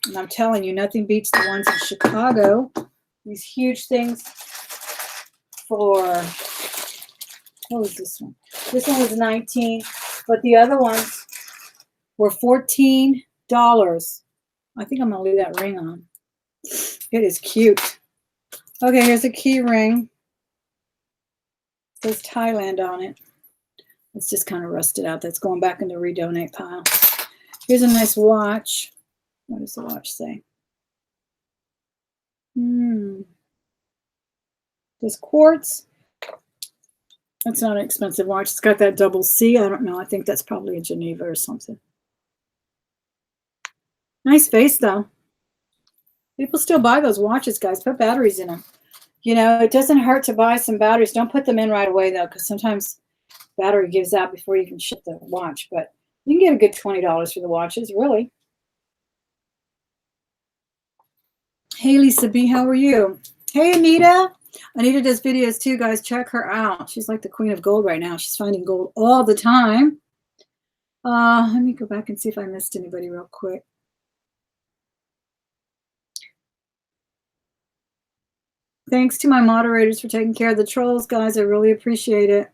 And I'm telling you, nothing beats the ones in Chicago. These huge things for, what was this one? This one was 19, but the other ones were $14. I think I'm gonna leave that ring on. It is cute. Okay, here's a key ring. It says Thailand on it. It's just kind of rusted out. That's going back in the redonate pile. Here's a nice watch. What does the watch say? This quartz. That's not an expensive watch. It's got that double C. I don't know. I think that's probably a Geneva or something. Nice face, though. People still buy those watches, guys. Put batteries in them. You know, it doesn't hurt to buy some batteries. Don't put them in right away, though, because sometimes battery gives out before you can ship the watch. But you can get a good $20 for the watches, really. Hey, Lisa B., how are you? Hey, Anita. Anita does videos too, guys. Check her out. She's like the queen of gold right now. She's finding gold all the time. Let me go back and see if I missed anybody real quick. Thanks to my moderators for taking care of the trolls, guys. I really appreciate it.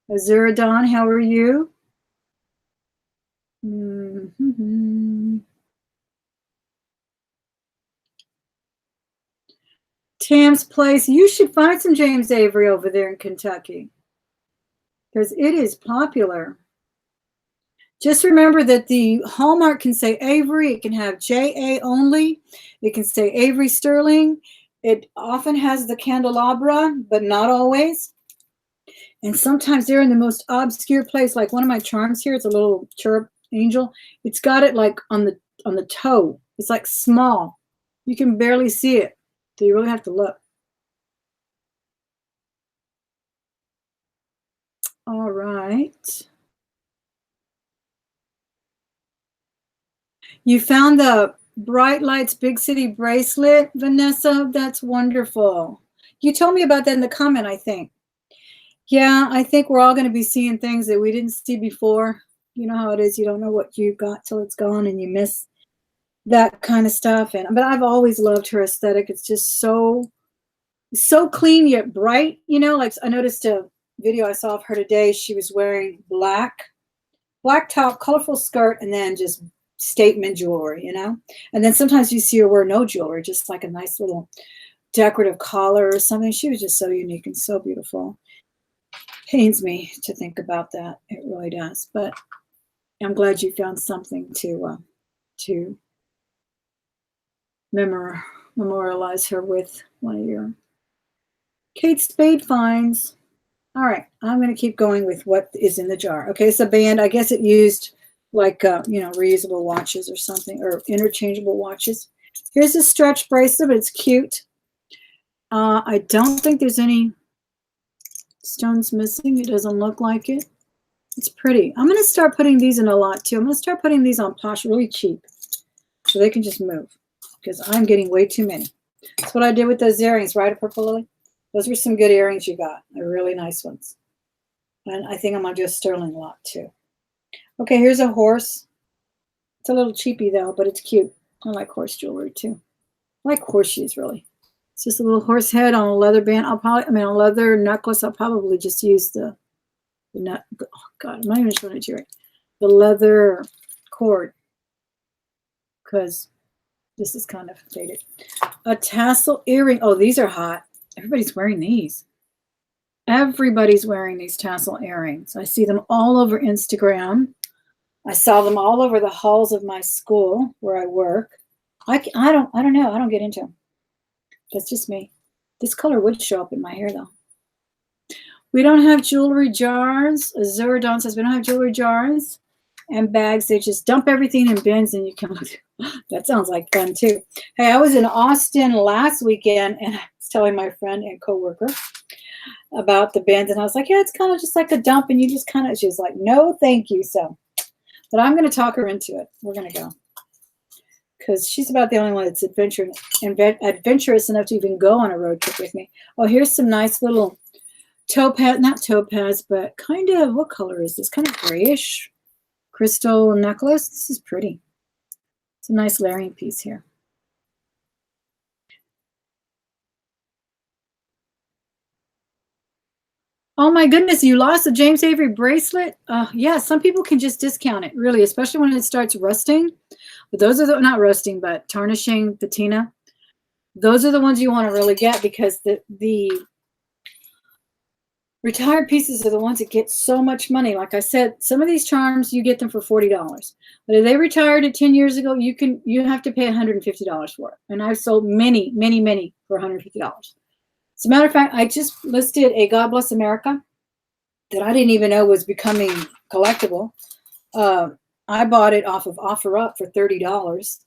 Azura Dawn, how are you? Tam's Place. You should find some James Avery over there in Kentucky, because it is popular. Just remember that the Hallmark can say Avery. It can have J.A. only. It can say Avery Sterling. It often has the candelabra, but not always. And sometimes they're in the most obscure place. Like one of my charms here, it's a little cherub angel. It's got it like on the toe. It's like small. You can barely see it. So you really have to look. All right. You found the Bright Lights Big City bracelet, Vanessa. That's wonderful. You told me about that in the comment, I think. Yeah, I think we're all going to be seeing things that we didn't see before. You know how it is. You don't know what you got till it's gone, and you miss that kind of stuff. But I've always loved her aesthetic. It's just so clean yet bright. You know, like I noticed a video I saw of her today. She was wearing black top, colorful skirt, and then just statement jewelry, you know? And then sometimes you see her wear no jewelry, just like a nice little decorative collar or something. She was just so unique and so beautiful. Pains me to think about that. It really does. But I'm glad you found something to memorialize her with one of your Kate Spade finds. All right, I'm going to keep going with what is in the jar. Okay, it's a band. I guess it used like, reusable watches or something, or interchangeable watches. Here's a stretch bracelet, but it's cute. I don't think there's any stones missing. It doesn't look like it. It's pretty. I'm going to start putting these in a lot too. I'm going to start putting these on Posh really cheap so they can just move because I'm getting way too many. That's what I did with those earrings, right, Purple Lily? Those were some good earrings you got. They're really nice ones. And I think I'm going to do a sterling lot too. Okay, here's a horse. It's a little cheapy though, but it's cute. I like horse jewelry too. I like horseshoes really. It's just a little horse head on a leather band. A leather necklace. I'll probably just use the nut. Oh God, I'm not even showing it to you right. The leather cord because this is kind of faded. A tassel earring. Oh, these are hot. Everybody's wearing these. Everybody's wearing these tassel earrings. I see them all over Instagram. I saw them all over the halls of my school where I work. I don't know. I don't get into them. That's just me. This color would show up in my hair though. We don't have jewelry jars. Azura Dawn says we don't have jewelry jars and bags. They just dump everything in bins and you can look. That sounds like fun too. Hey, I was in Austin last weekend and I was telling my friend and coworker about the bins and I was like, yeah, it's kind of just like a dump and you just kind of, she's like, no, thank you. So, but I'm going to talk her into it. We're going to go because she's about the only one that's adventurous enough to even go on a road trip with me. Oh, here's some nice little topaz, not topaz, but kind of, what color is this? Kind of grayish crystal necklace. This is pretty. It's a nice layering piece here. Oh my goodness, you lost a James Avery bracelet? Yeah, some people can just discount it, really, especially when it starts rusting. But those are not rusting, but tarnishing, patina. Those are the ones you want to really get because the retired pieces are the ones that get so much money. Like I said, some of these charms, you get them for $40. But if they retired it 10 years ago, you have to pay $150 for it. And I've sold many, many, many for $150. As a matter of fact, I just listed a God Bless America that I didn't even know was becoming collectible. I bought it off of OfferUp for $30.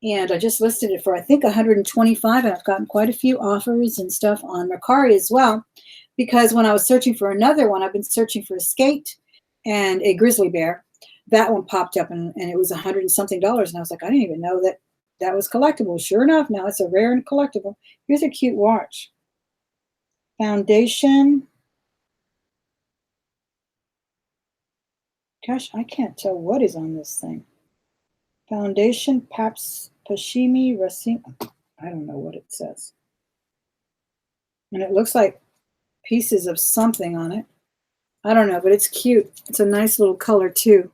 And I just listed it for, I think, $125. And I've gotten quite a few offers and stuff on Mercari as well. Because when I was searching for another one, I've been searching for a skate and a grizzly bear. That one popped up and it was $100 and something. And I was like, I didn't even know that was collectible. Sure enough, now it's a rare and collectible. Here's a cute watch. Foundation. Gosh, I can't tell what is on this thing. Foundation Pashimi Racine. I don't know what it says. And it looks like pieces of something on it. I don't know, but it's cute. It's a nice little color too.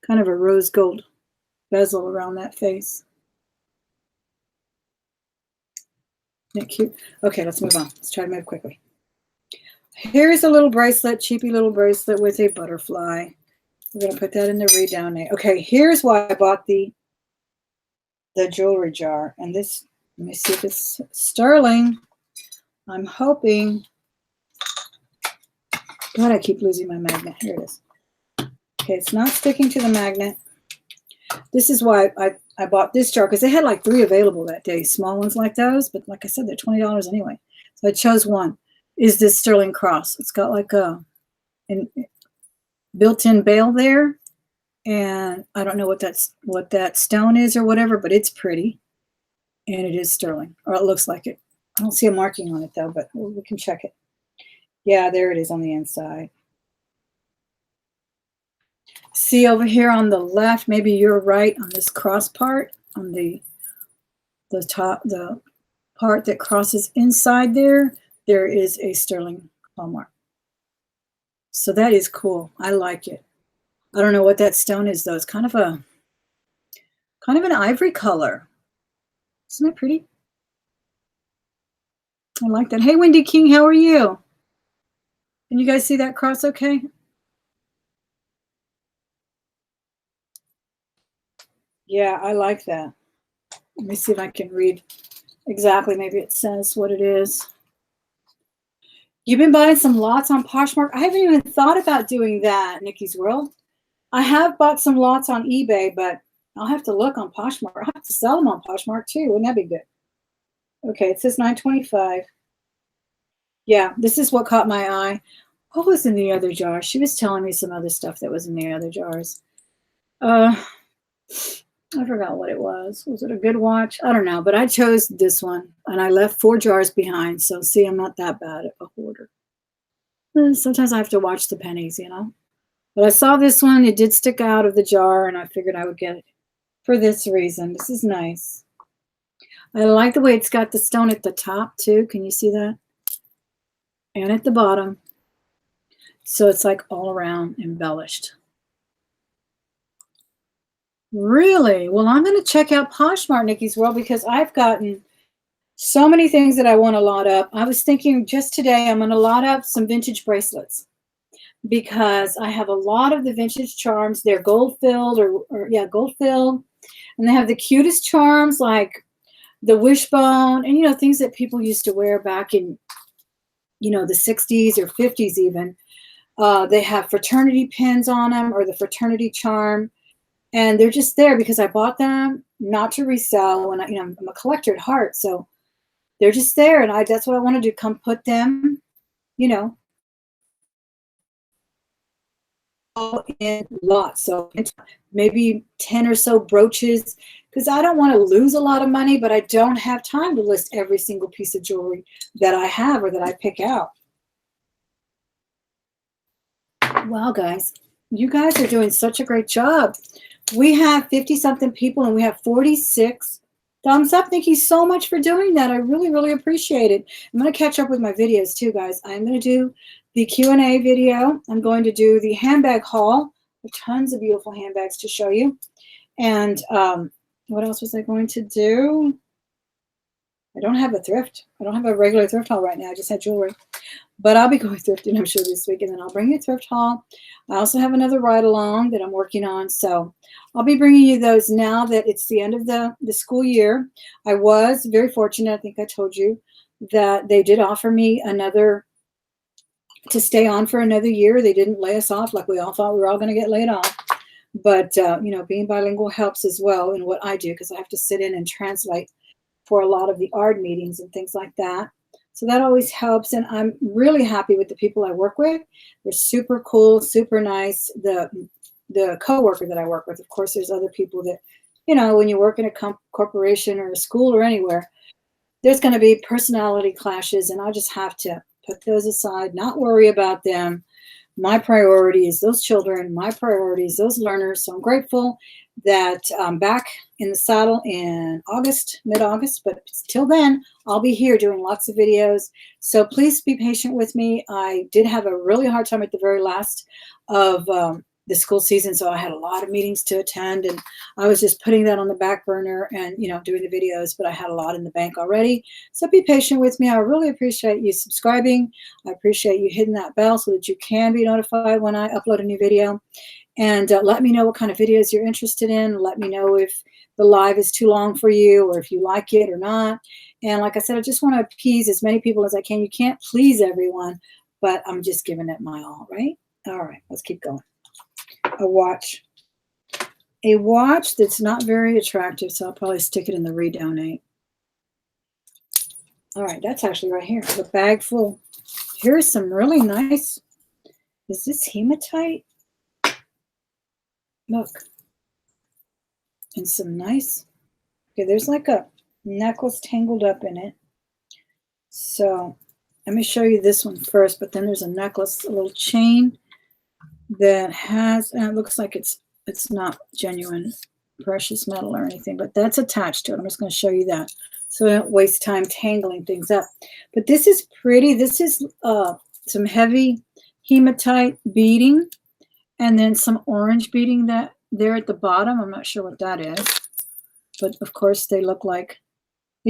Kind of a rose gold bezel around that face. Isn't it cute? Okay, let's move on. Let's try to move quickly. Here's a little bracelet, cheapy little bracelet with a butterfly. We're going to put that in the read down there. Okay, here's why I bought the jewelry jar. And this, let me see if it's sterling. I'm hoping. God, I keep losing my magnet. Here it is. Okay, it's not sticking to the magnet. This is why I bought this jar, because they had like 3 available that day, small ones like those. But like I said, they're $20 anyway. So I chose one. Is this sterling cross? It's got like a built-in bail there. And I don't know what that stone is or whatever, but it's pretty. And it is sterling, or it looks like it. I don't see a marking on it though, but we can check it. Yeah, there it is on the inside. See over here on the left, maybe you're right on this cross part, on the top, the part that crosses inside there is a sterling hallmark. So that is cool. I like it. I don't know what that stone is though. It's kind of an ivory color. Isn't that pretty? I like that. Hey, Wendy King, how are you? Can you guys see that cross okay? Yeah, I like that. Let me see if I can read exactly. Maybe it says what it is. You've been buying some lots on Poshmark. I haven't even thought about doing that, Nikki's World. I have bought some lots on eBay, but I'll have to look on Poshmark. I'll have to sell them on Poshmark too. Wouldn't that be good? Okay, it says $9.25. Yeah, this is what caught my eye. What was in the other jar? She was telling me some other stuff that was in the other jars. I forgot what it was. Was it a good watch? I don't know, but I chose this one, and I left 4 jars behind. So see, I'm not that bad at a hoarder. Sometimes I have to watch the pennies, you know. But I saw this one. It did stick out of the jar, and I figured I would get it for this reason. This is nice. I like the way it's got the stone at the top, too. Can you see that? And at the bottom. So it's like all around embellished. Really? Well, I'm going to check out Poshmark, Nikki's World, because I've gotten so many things that I want to lot up. I was thinking just today I'm going to lot up some vintage bracelets because I have a lot of the vintage charms. They're gold filled or yeah, gold filled. And they have the cutest charms like the wishbone and, you know, things that people used to wear back in, you know, the 60s or 50s even. They have fraternity pins on them or the fraternity charm. And they're just there because I bought them not to resell. And I'm a collector at heart, so they're just there. And that's what I want to do. Come put them, you know, all in lots. So maybe 10 or so brooches, because I don't want to lose a lot of money, but I don't have time to list every single piece of jewelry that I have or that I pick out. Wow, guys, you guys are doing such a great job. We have 50-something people and we have 46 thumbs up. Thank you so much for doing that. I really, really appreciate it. I'm going to catch up with my videos too, guys. I'm going to do the Q&A video. I'm going to do the handbag haul. There are tons of beautiful handbags to show you. And what else was I going to do? I don't have a thrift. I don't have a regular thrift haul right now. I just had jewelry. But I'll be going thrifting, I'm sure, this week, and then I'll bring you a thrift haul. I also have another ride-along that I'm working on, so I'll be bringing you those now that it's the end of the school year. I was very fortunate, I think I told you, that they did offer me to stay on for another year. They didn't lay us off like we all thought we were all going to get laid off. But, you know, being bilingual helps as well in what I do because I have to sit in and translate for a lot of the art meetings and things like that. So that always helps, and I'm really happy with the people I work with. They're super cool, super nice. The coworker that I work with, of course, there's other people that, you know, when you work in a corporation or a school or anywhere, there's going to be personality clashes, and I just have to put those aside, not worry about them. My priority is those children. My priority is those learners. So I'm grateful that I'm back in the saddle in August, mid-August. But till then, I'll be here doing lots of videos. So please be patient with me. I did have a really hard time at the very last of the school season. So I had a lot of meetings to attend. And I was just putting that on the back burner and, you know, doing the videos. But I had a lot in the bank already. So be patient with me. I really appreciate you subscribing. I appreciate you hitting that bell so that you can be notified when I upload a new video. And let me know what kind of videos you're interested in. Let me know if the live is too long for you or if you like it or not. And like I said, I just want to appease as many people as I can. You can't please everyone, but I'm just giving it my all, right? All right, let's keep going. A watch. A watch that's not very attractive, so I'll probably stick it in the redonate. All right, that's actually right here. The bag full. Here's some really nice. Is this hematite? Look. And some nice. Okay, there's like a necklace tangled up in it. So let me show you this one first, but then there's a necklace, a little chain that has, and it looks like it's not genuine precious metal or anything, but that's attached to it. I'm just going to show you that so I don't waste time tangling things up. But this is pretty. This is some heavy hematite beading and then some orange beading that there at the bottom. I'm not sure what that is, but of course they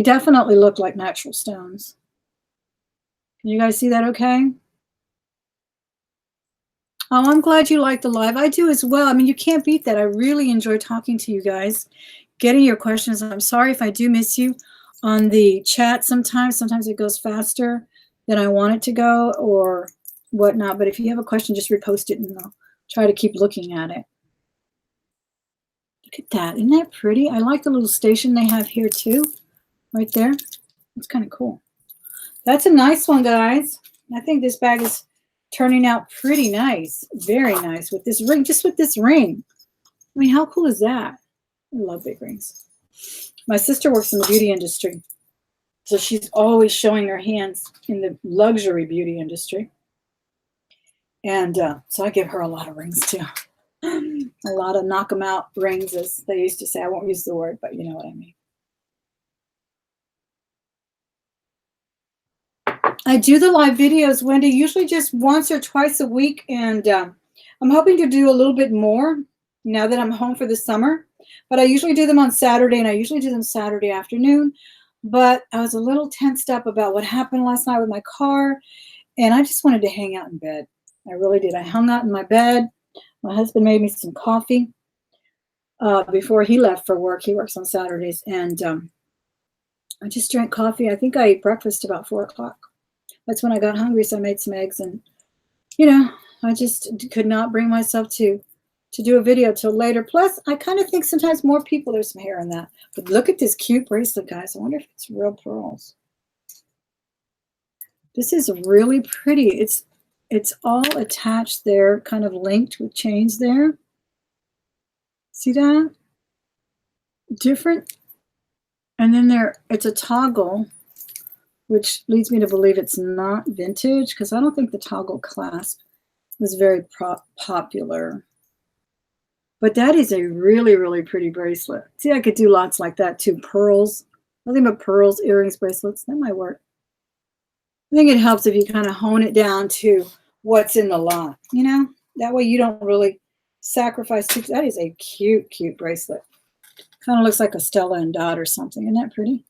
definitely look like natural stones. Can you guys see that okay? Oh, I'm glad you like the live. I do as well. I mean, you can't beat that. I really enjoy talking to you guys. getting your questions. I'm sorry if I do miss you on the chat sometimes. Sometimes it goes faster than I want it to go or whatnot. But if you have a question, just repost it and I'll try to keep looking at it. Look at that. Isn't that pretty? I like the little station they have here too, right there. It's kind of cool. That's a nice one, guys. I think this bag is turning out pretty nice. Very nice with this ring, just with this ring. I mean, how cool is that? I love big rings. My sister works in the beauty industry, so she's always showing her hands in the luxury beauty industry. And so I give her a lot of rings too. A lot of knock 'em out rings, as they used to say. I won't use the word, but you know what I mean. I do the live videos, Wendy, usually just once or twice a week, and I'm hoping to do a little bit more now that I'm home for the summer. But I usually do them on Saturday, and I usually do them Saturday afternoon. But I was a little tensed up about what happened last night with my car, and I just wanted to hang out in bed. I really did. I hung out in my bed. My husband made me some coffee before he left for work. He works on Saturdays, and I just drank coffee. I think I ate breakfast about 4 o'clock. That's when I got hungry, so I made some eggs, and I just could not bring myself to do a video till later. Plus, I kind of think sometimes more people, there's some hair in that. But look at this cute bracelet, guys. I wonder if it's real pearls. This is really pretty. It's all attached there, kind of linked with chains there. See that? Different. And then it's a toggle, which leads me to believe it's not vintage, because I don't think the toggle clasp was very popular. But that is a really, really pretty bracelet. See, I could do lots like that too. Pearls, nothing but pearls, earrings, bracelets. That might work. I think it helps if you kind of hone it down to what's in the lot, That way you don't really sacrifice too. That is a cute, cute bracelet. Kind of looks like a Stella and Dot or something. Isn't that pretty?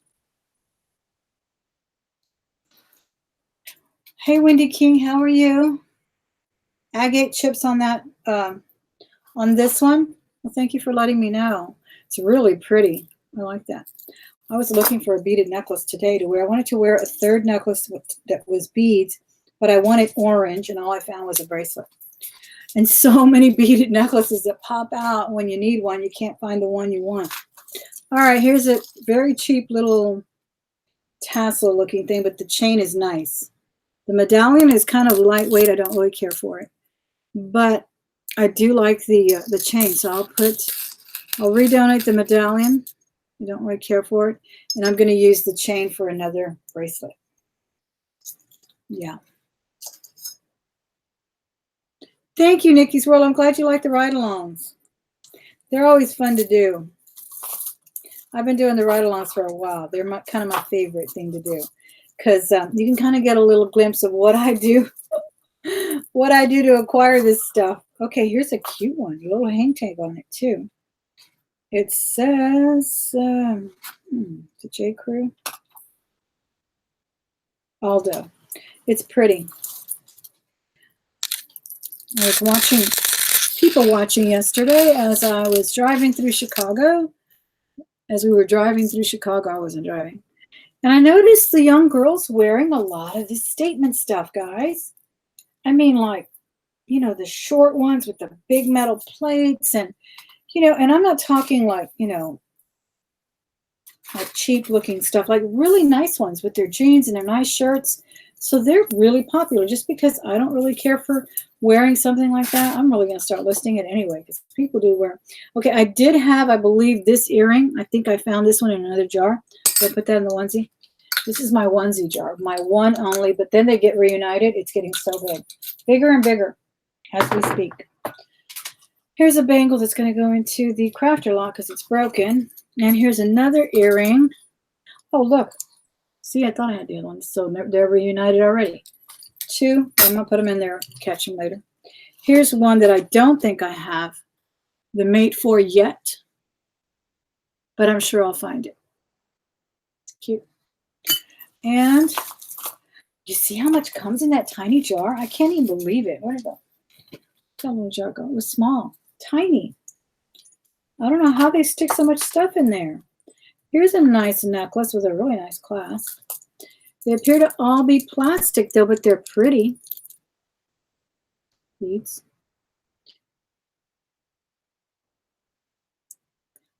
Hey, Wendy King, how are you? Agate chips on that, on this one. Well, thank you for letting me know. It's really pretty. I like that. I was looking for a beaded necklace today to wear. I wanted to wear a third necklace that was beads, but I wanted orange, and all I found was a bracelet. And so many beaded necklaces that pop out when you need one. You can't find the one you want. All right, here's a very cheap little tassel looking thing, but the chain is nice. The medallion is kind of lightweight. I don't really care for it, but I do like the chain. So I'll redonate the medallion. I don't really care for it, and I'm going to use the chain for another bracelet. Yeah. Thank you, Nikki's World. I'm glad you like the ride-alongs. They're always fun to do. I've been doing the ride-alongs for a while. They're kind of my favorite thing to do, because you can kind of get a little glimpse of what I do, what I do to acquire this stuff. Okay, here's a cute one, a little hang tag on it too. It says, the J. Crew. Aldo. It's pretty. I was watching people watching yesterday as I was driving through Chicago. As we were driving through Chicago, I wasn't driving. And I noticed the young girls wearing a lot of this statement stuff, guys. I mean, like, the short ones with the big metal plates and, and I'm not talking like, like cheap looking stuff, like really nice ones with their jeans and their nice shirts. So they're really popular. Just because I don't really care for wearing something like that, I'm really going to start listing it anyway, because people do wear. Okay, I did have, I believe, this earring. I think I found this one in another jar. Did I put that in the onesie? This is my onesie jar, my one only, but then they get reunited. It's getting so big. Bigger and bigger as we speak. Here's a bangle that's going to go into the crafter lot because it's broken. And here's another earring. Oh, look. See, I thought I had the other ones. So they're reunited already. 2. I'm going to put them in there. Catch them later. Here's one that I don't think I have the mate for yet, but I'm sure I'll find it. It's cute. And you see how much comes in that tiny jar? I can't even believe it. Where did that little jar go? It was small. Tiny. I don't know how they stick so much stuff in there. Here's a nice necklace with a really nice clasp. They appear to all be plastic though, but they're pretty. Beads.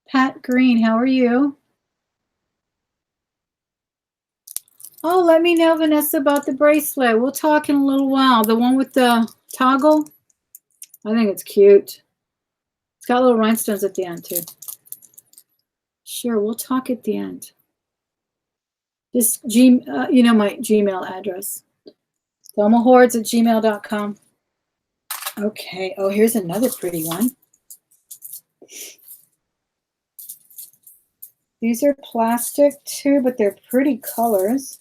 Pat Green, how are you? Oh, let me know, Vanessa, about the bracelet. We'll talk in a little while. The one with the toggle. I think it's cute. It's got little rhinestones at the end, too. Sure, we'll talk at the end. Just, you know my Gmail address. ThelmaHordes@gmail.com. Okay. Oh, here's another pretty one. These are plastic, too, but they're pretty colors.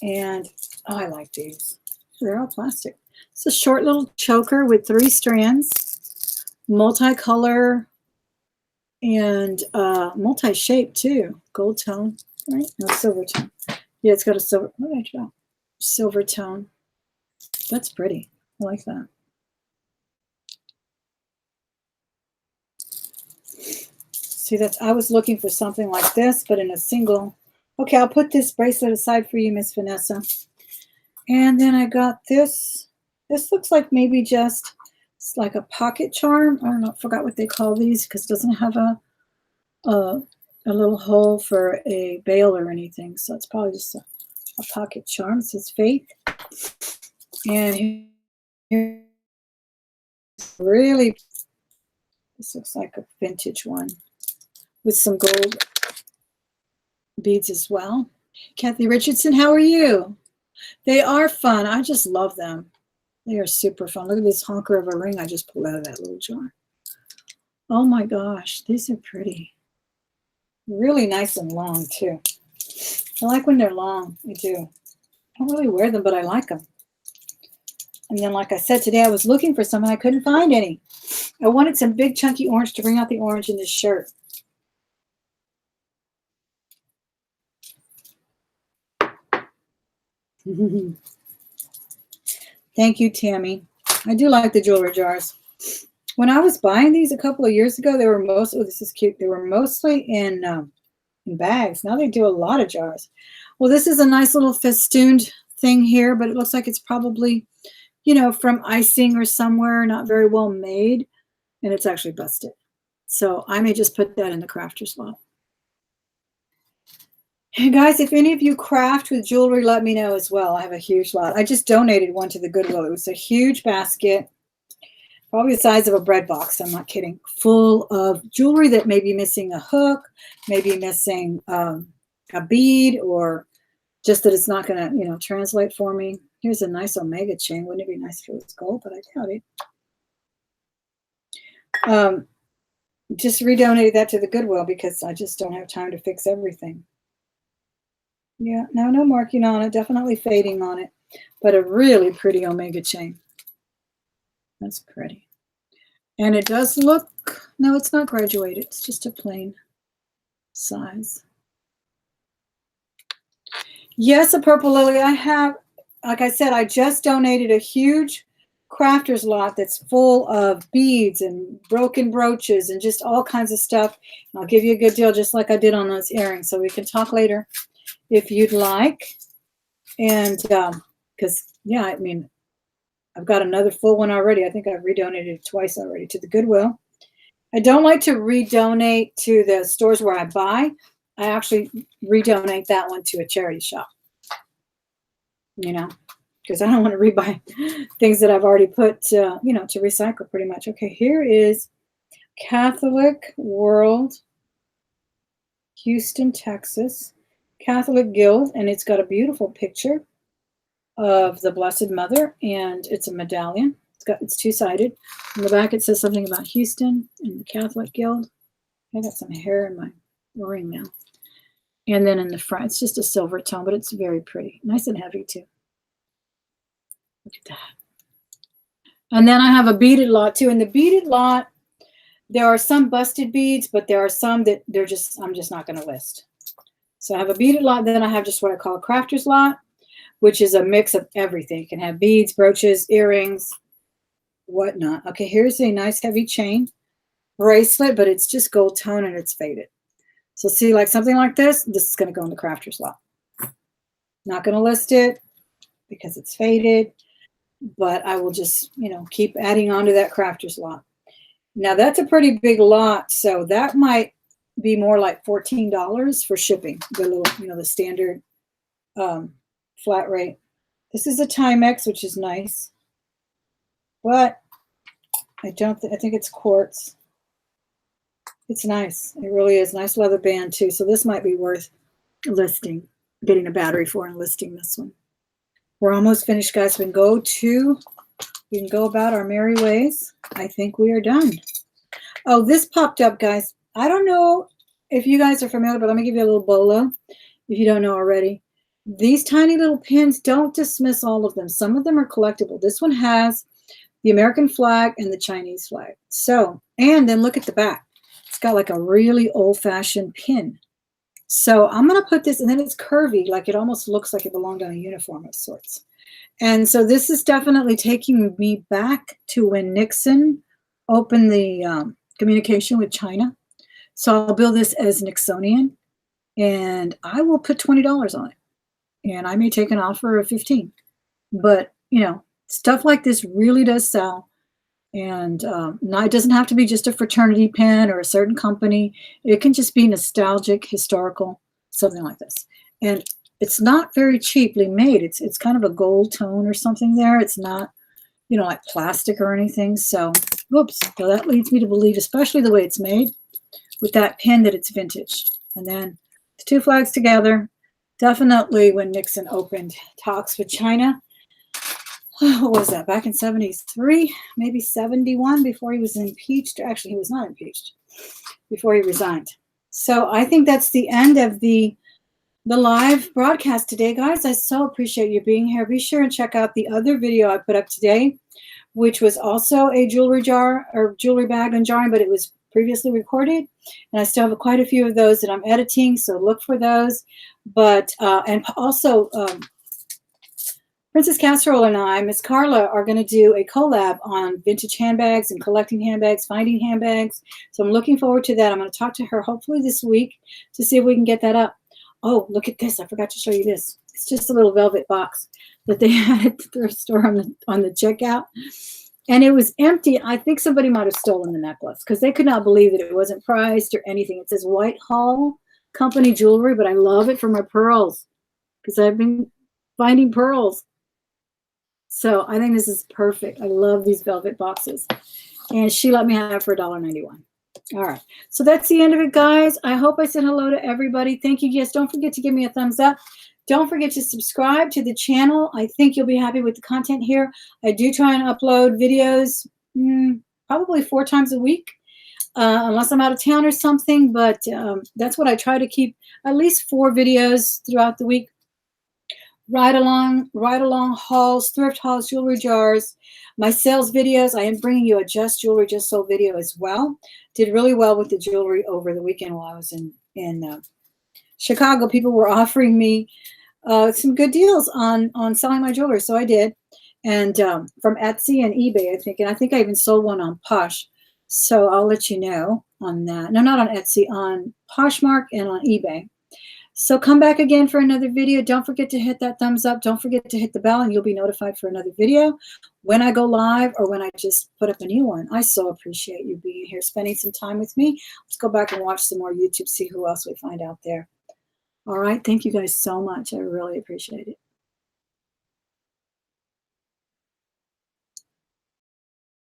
And, oh, I like these. They're all plastic. It's a short little choker with 3 strands, multicolor, and multi-shape too. Gold tone, right? No, silver tone. Yeah, it's got a silver. What did I draw? Silver tone. That's pretty. I like that. See, I was looking for something like this, but in a single. Okay, I'll put this bracelet aside for you, Miss Vanessa. And then I got this. This looks like maybe just, it's like a pocket charm. I don't know, I forgot what they call these because it doesn't have a little hole for a bail or anything. So it's probably just a pocket charm. It says Faith. And here, really, this looks like a vintage one with some gold beads as well. Kathy Richardson, how are you? They are fun. I just love them. They are super fun. Look at this honker of a ring I just pulled out of that little jar. Oh my gosh, these are pretty. Really nice and long too. I like when they're long. I do. I don't really wear them, but I like them. And then, like I said, today I was looking for some and I couldn't find any. I wanted some big chunky orange to bring out the orange in this shirt. Thank you, Tammy. I do like the jewelry jars. When I was buying these a couple of years ago, they were mostly, oh, this is cute. They were mostly in bags. Now they do a lot of jars. Well, this is a nice little festooned thing here, but it looks like it's probably, you know, from icing or somewhere, not very well made, and it's actually busted. So I may just put that in the crafter's lot. And guys, if any of you craft with jewelry, let me know as well. I have a huge lot. I just donated one to the Goodwill. It was a huge basket, probably the size of a bread box. I'm not kidding. Full of jewelry that may be missing a hook, maybe missing a bead, or just that it's not going to, you know, translate for me. Here's a nice Omega chain. Wouldn't it be nice if it was gold? But I doubt it. Just redonated that to the Goodwill because I just don't have time to fix everything. Yeah, no marking on it. Definitely fading on it. But a really pretty Omega chain. That's pretty. And it does look, no, it's not graduated. It's just a plain size. Yes, a purple lily. I have, like I said, I just donated a huge crafter's lot that's full of beads and broken brooches and just all kinds of stuff. And I'll give you a good deal just like I did on those earrings. So we can talk later if you'd like. And because, yeah, I mean, I've got another full one already. I think I've redonated it twice already to the Goodwill. I don't like to redonate to the stores where I buy. I actually redonate that one to a charity shop, you know, because I don't want to rebuy things that I've already put, you know, to recycle pretty much. Okay, here is Catholic World, Houston, Texas, Catholic Guild, and it's got a beautiful picture of the Blessed Mother, and it's a medallion. It's two-sided. On the back, it says something about Houston and the Catholic Guild. I got some hair in my ring now. And then in the front, it's just a silver tone, but it's very pretty. Nice and heavy, too. Look at that. And then I have a beaded lot, too. In the beaded lot, there are some busted beads, but there are some that I'm just not going to list. So I have a beaded lot. Then I have just what I call a crafter's lot, which is a mix of everything. You can have beads, brooches, earrings, whatnot. Okay, here's a nice heavy chain bracelet, but it's just gold tone and it's faded. So see, like something like this is going to go in the crafter's lot. Not going to list it because it's faded, but I will just, keep adding on to that crafter's lot. Now that's a pretty big lot, so that might be more like $14 for shipping, the little, the standard flat rate. This is a Timex, which is nice, but I think it's quartz. It's nice. It really is. Nice leather band too. So this might be worth listing, getting a battery for and listing this one. We're almost finished, guys. We can go about our merry ways. I think we are done. Oh, this popped up, guys. I don't know if you guys are familiar, but let me give you a little bolo if you don't know already. These tiny little pins, don't dismiss all of them. Some of them are collectible. This one has the American flag and the Chinese flag. So, and then look at the back. It's got like a really old-fashioned pin. So I'm going to put this, and then it's curvy, like it almost looks like it belonged on a uniform of sorts. And so this is definitely taking me back to when Nixon opened the communication with China. So I'll bill this as Nixonian, and I will put $20 on it. And I may take an offer of $15. But, stuff like this really does sell. And it doesn't have to be just a fraternity pin or a certain company. It can just be nostalgic, historical, something like this. And it's not very cheaply made. It's kind of a gold tone or something there. It's not, like plastic or anything. So, whoops. So that leads me to believe, especially the way it's made, with that pin, that it's vintage. And then the two flags together. Definitely when Nixon opened talks with China. What was that, back in 73, maybe 71, before he was impeached? Actually, he was not impeached, before he resigned. So I think that's the end of the live broadcast today, guys. I so appreciate you being here. Be sure and check out the other video I put up today, which was also a jewelry jar or jewelry bag unjarring, but it was previously recorded. And I still have quite a few of those that I'm editing, so look for those. But, and also, Princess Casserole and I, Miss Carla, are going to do a collab on vintage handbags and collecting handbags, finding handbags. So I'm looking forward to that. I'm going to talk to her hopefully this week to see if we can get that up. Oh, look at this. I forgot to show you this. It's just a little velvet box that they had at the thrift store on the checkout. And it was empty. I think somebody might have stolen the necklace because they could not believe that it wasn't priced or anything. It says Whitehall Company Jewelry, but I love it for my pearls because I've been finding pearls. So I think this is perfect. I love these velvet boxes. And she let me have it for $1.91. All right. So that's the end of it, guys. I hope I said hello to everybody. Thank you. Yes, don't forget to give me a thumbs up. Don't forget to subscribe to the channel. I think you'll be happy with the content here. I do try and upload videos probably 4 times a week, unless I'm out of town or something. But that's what I try to keep, at least 4 videos throughout the week. Ride along hauls, thrift hauls, jewelry jars, my sales videos. I am bringing you a Just Jewelry, Just Sold video as well. Did really well with the jewelry over the weekend while I was in Chicago. People were offering me some good deals on selling my jewelry, so I did. And from Etsy and eBay, I think I even sold one on Posh. So I'll let you know on that. No, not on Etsy, on Poshmark and on eBay. So come back again for another video. Don't forget to hit that thumbs up. Don't forget to hit the bell and you'll be notified for another video when I go live or when I just put up a new one. I so appreciate you being here, spending some time with me. Let's go back and watch some more YouTube, see who else we find out there. All right. Thank you guys so much. I really appreciate it.